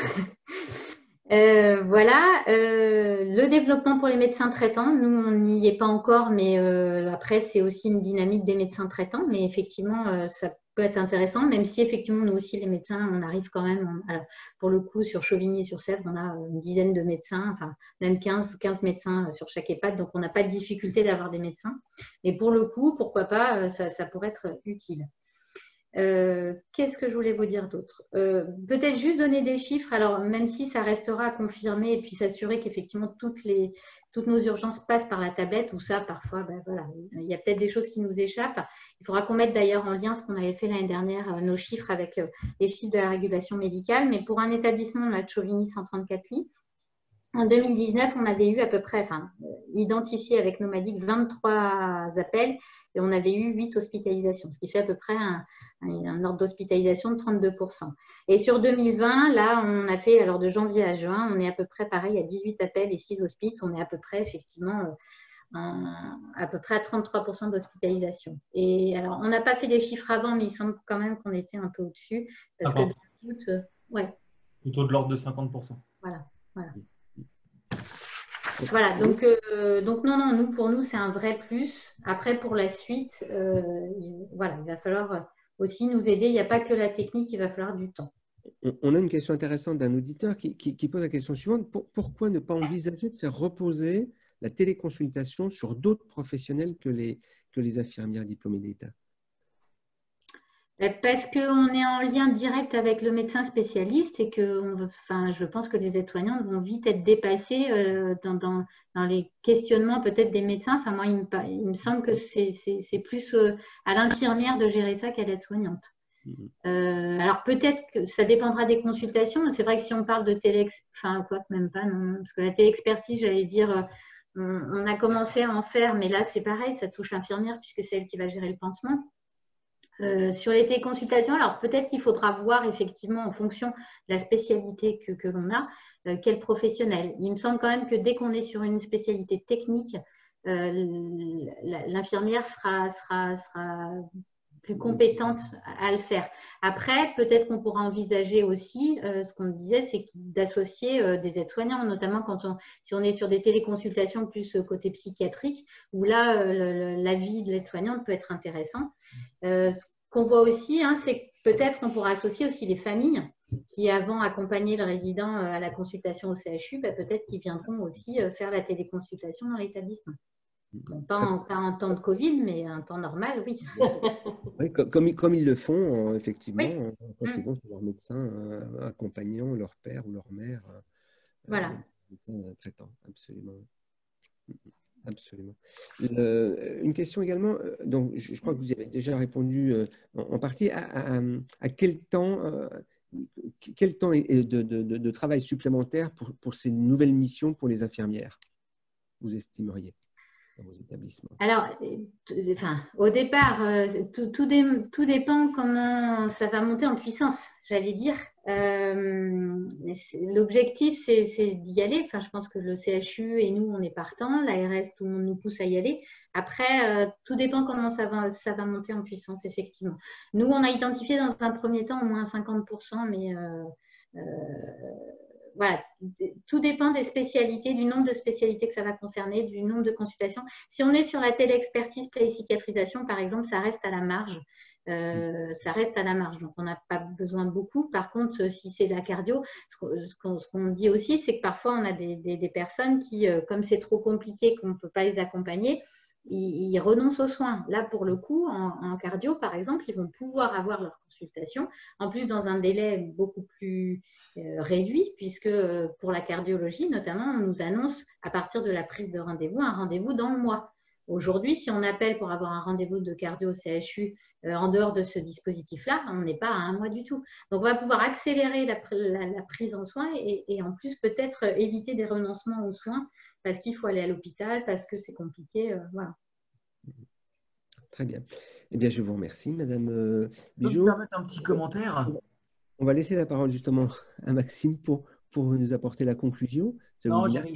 Voilà, le développement pour les médecins traitants, nous on n'y est pas encore, mais après c'est aussi une dynamique des médecins traitants, mais effectivement ça peut être intéressant, même si effectivement nous aussi les médecins, on arrive quand même, alors pour le coup sur Chauvigny-sur-Sèvre, on a une dizaine de médecins, enfin même 15 médecins sur chaque EHPAD, donc on n'a pas de difficulté d'avoir des médecins, mais pour le coup, pourquoi pas, ça pourrait être utile. Qu'est-ce que je voulais vous dire d'autre? Peut-être juste donner des chiffres, alors même si ça restera à confirmer et puis s'assurer qu'effectivement toutes nos urgences passent par la tablette ou ça parfois, voilà, il y a peut-être des choses qui nous échappent. Il faudra qu'on mette d'ailleurs en lien ce qu'on avait fait l'année dernière, nos chiffres avec les chiffres de la régulation médicale, mais pour un établissement de Chauvigny 134 lits, en 2019, on avait eu à peu près, identifié avec Nomadic 23 appels et on avait eu 8 hospitalisations, ce qui fait à peu près un ordre d'hospitalisation de 32%. Et sur 2020, là, on a fait, alors de janvier à juin, on est à peu près pareil à 18 appels et 6 hospices. On est à peu près, effectivement, à peu près à 33% d'hospitalisation. Et alors, on n'a pas fait les chiffres avant, mais il semble quand même qu'on était un peu au-dessus. Parce que plutôt de l'ordre de 50%. Voilà. Voilà, donc non, pour nous, c'est un vrai plus. Après, pour la suite, voilà, il va falloir aussi nous aider. Il n'y a pas que la technique, il va falloir du temps. On a une question intéressante d'un auditeur qui pose la question suivante. Pourquoi ne pas envisager de faire reposer la téléconsultation sur d'autres professionnels que les infirmières diplômées d'État? Parce qu'on est en lien direct avec le médecin spécialiste et que je pense que les aides-soignantes vont vite être dépassées dans les questionnements peut-être des médecins. Enfin, moi, il me semble que c'est plus à l'infirmière de gérer ça qu'à l'aide-soignante. Alors peut-être que ça dépendra des consultations. C'est vrai que si on parle de même pas, non, parce que la téléexpertise, j'allais dire, on a commencé à en faire, mais là c'est pareil, ça touche l'infirmière puisque c'est elle qui va gérer le pansement. Sur les téléconsultations, alors peut-être qu'il faudra voir effectivement en fonction de la spécialité que l'on a, quel professionnel. Il me semble quand même que dès qu'on est sur une spécialité technique, l'infirmière sera plus compétente à le faire. Après, peut-être qu'on pourra envisager aussi, ce qu'on disait, c'est d'associer des aides-soignants, notamment si on est sur des téléconsultations plus côté psychiatrique, où là, l'avis de l'aide-soignante peut être intéressant. Ce qu'on voit aussi, c'est que peut-être qu'on pourra associer aussi les familles qui avant accompagnaient le résident à la consultation au CHU, peut-être qu'ils viendront aussi faire la téléconsultation dans l'établissement. Bon, pas en temps de Covid, mais en temps normal, oui. Oui, comme ils le font, effectivement, Oui. quand ils vont chez leur médecin accompagnant leur père ou leur mère, voilà. médecin traitant, absolument. Absolument. Une question également, donc je crois que vous y avez déjà répondu en partie, à quel temps de travail supplémentaire pour ces nouvelles missions pour les infirmières, vous estimeriez dans vos établissements? Alors, au départ, tout dépend comment ça va monter en puissance, j'allais dire. L'objectif, c'est d'y aller. Enfin, je pense que le CHU et nous, on est partants. L'ARS, tout le monde nous pousse à y aller. Après, tout dépend comment ça va monter en puissance, effectivement. Nous, on a identifié dans un premier temps au moins 50%, mais voilà, tout dépend des spécialités, du nombre de spécialités que ça va concerner, du nombre de consultations. Si on est sur la téléexpertise play-cicatrisation, par exemple, ça reste à la marge. Donc on n'a pas besoin de beaucoup. Par contre, si c'est la cardio, ce qu'on dit aussi, c'est que parfois on a des personnes qui, comme c'est trop compliqué, qu'on ne peut pas les accompagner, ils renoncent aux soins. Là, pour le coup, en cardio, par exemple, ils vont pouvoir avoir leur consultation, en plus dans un délai beaucoup plus réduit, puisque pour la cardiologie, notamment, on nous annonce à partir de la prise de rendez-vous, un rendez-vous dans le mois. Aujourd'hui, si on appelle pour avoir un rendez-vous de cardio au CHU en dehors de ce dispositif-là, on n'est pas à un mois du tout. Donc, on va pouvoir accélérer la prise en soins et en plus peut-être éviter des renoncements aux soins parce qu'il faut aller à l'hôpital, parce que c'est compliqué. Voilà. Très bien. Eh bien, je vous remercie, Madame Bijoux. Je peux me permettre un petit commentaire? On va laisser la parole justement à Maxime pour nous apporter la conclusion. Non, j'avais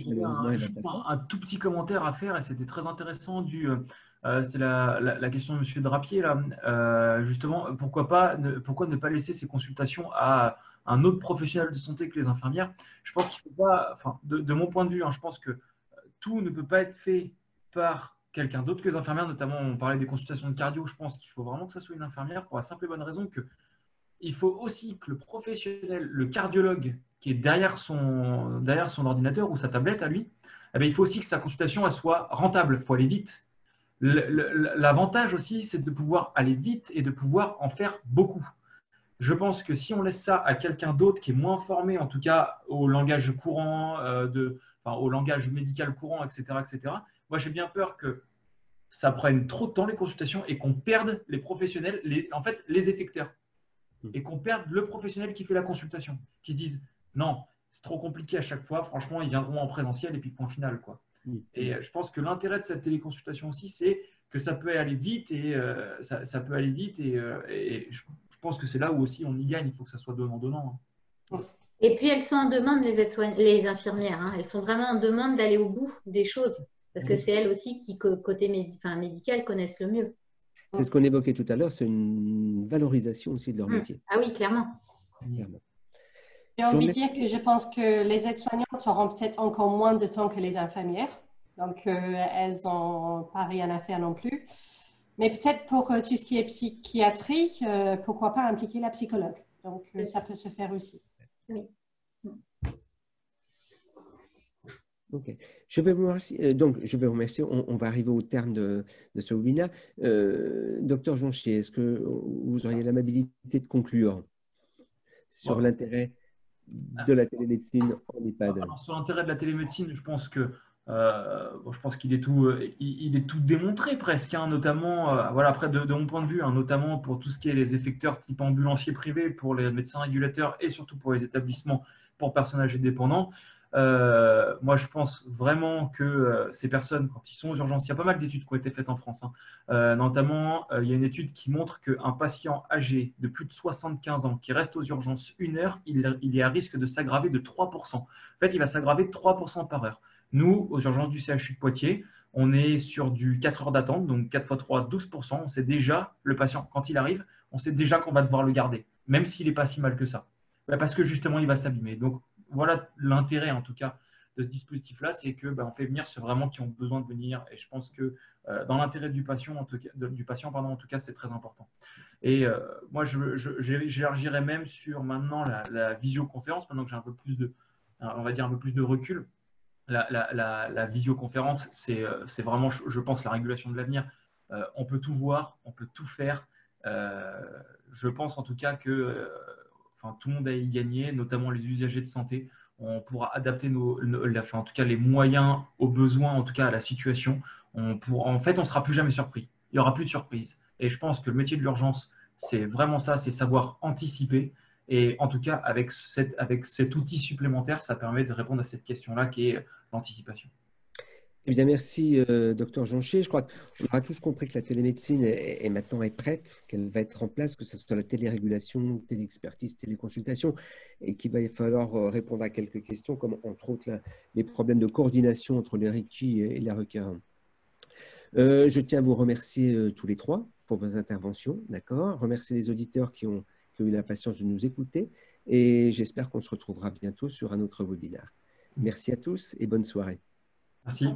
un tout petit commentaire à faire et c'était très intéressant. C'était la question de M. Drapier. Là. Justement, pourquoi ne pas laisser ces consultations à un autre professionnel de santé que les infirmières? Je pense qu'il ne faut pas, enfin, de mon point de vue, je pense que tout ne peut pas être fait par quelqu'un d'autre que les infirmières. Notamment, on parlait des consultations de cardio. Je pense qu'il faut vraiment que ça soit une infirmière pour la simple et bonne raison que il faut aussi que le professionnel, le cardiologue qui est derrière son ordinateur ou sa tablette à lui, il faut aussi que sa consultation elle soit rentable. Il faut aller vite. L'avantage aussi, c'est de pouvoir aller vite et de pouvoir en faire beaucoup. Je pense que si on laisse ça à quelqu'un d'autre qui est moins formé, en tout cas au langage courant, au langage médical courant, etc., moi j'ai bien peur que ça prenne trop de temps les consultations et qu'on perde les professionnels, les effecteurs. Et qu'on perde le professionnel qui fait la consultation, qui se disent non, c'est trop compliqué à chaque fois, franchement, ils viendront en présentiel et puis point final, quoi. Et je pense que l'intérêt de cette téléconsultation aussi, c'est que ça peut aller vite et ça peut aller vite et je pense que c'est là où aussi on y gagne, il faut que ça soit donnant. Et puis elles sont en demande, les infirmières, elles sont vraiment en demande d'aller au bout des choses, parce que c'est elles aussi qui, côté médical, connaissent le mieux. C'est ce qu'on évoquait tout à l'heure, c'est une valorisation aussi de leur métier. Ah oui, clairement. J'ai envie de dire que je pense que les aides-soignantes auront peut-être encore moins de temps que les infirmières. Donc, elles n'ont pas rien à faire non plus. Mais peut-être pour tout ce qui est psychiatrie, pourquoi pas impliquer la psychologue. Donc, ça peut se faire aussi. Oui. Ok. Je vais vous remercier. Donc, je vais vous remercier. On va arriver au terme de ce webinaire. Docteur Jonchier, est-ce que vous auriez l'amabilité de conclure sur l'intérêt de la télémédecine en EHPAD? Alors, sur l'intérêt de la télémédecine, je pense qu'il est tout démontré presque, hein, notamment, voilà, après de mon point de vue, hein, notamment pour tout ce qui est les effecteurs type ambulanciers privés, pour les médecins régulateurs et surtout pour les établissements pour personnes âgées dépendantes. Moi, je pense vraiment que ces personnes, quand ils sont aux urgences, il y a pas mal d'études qui ont été faites en France, hein. Notamment, il y a une étude qui montre qu'un patient âgé de plus de 75 ans qui reste aux urgences 1 heure, il est à risque de s'aggraver de 3%. En fait, il va s'aggraver de 3% par heure. Nous, aux urgences du CHU de Poitiers, on est sur du 4 heures d'attente, donc 4 x 3, 12%. On sait déjà, le patient, quand il arrive, on sait déjà qu'on va devoir le garder, même s'il n'est pas si mal que ça. Parce que justement, il va s'abîmer. Donc, voilà l'intérêt, en tout cas, de ce dispositif-là, c'est que on fait venir ceux vraiment qui ont besoin de venir. Et je pense que dans l'intérêt du patient, en tout cas, c'est très important. Et moi, j'élargirais même sur maintenant la visioconférence, maintenant que j'ai un peu plus de recul. La visioconférence, c'est vraiment, je pense, la régulation de l'avenir. On peut tout voir, on peut tout faire. Je pense en tout cas que tout le monde a y gagné, notamment les usagers de santé. On pourra adapter en tout cas les moyens aux besoins, en tout cas à la situation. En fait, on ne sera plus jamais surpris. Il n'y aura plus de surprise. Et je pense que le métier de l'urgence, c'est vraiment ça, c'est savoir anticiper. Et en tout cas, avec cet outil supplémentaire, ça permet de répondre à cette question-là qui est l'anticipation. Eh bien, merci, docteur Jonchier. Je crois qu'on aura tous compris que la télémédecine est maintenant prête, qu'elle va être en place, que ce soit la télérégulation, téléexpertise, téléconsultation, et qu'il va falloir répondre à quelques questions, comme entre autres les problèmes de coordination entre les requis et les requérants. Je tiens à vous remercier tous les trois pour vos interventions, d'accord. Remercier les auditeurs qui ont eu la patience de nous écouter, et j'espère qu'on se retrouvera bientôt sur un autre webinaire. Merci à tous et bonne soirée. Merci.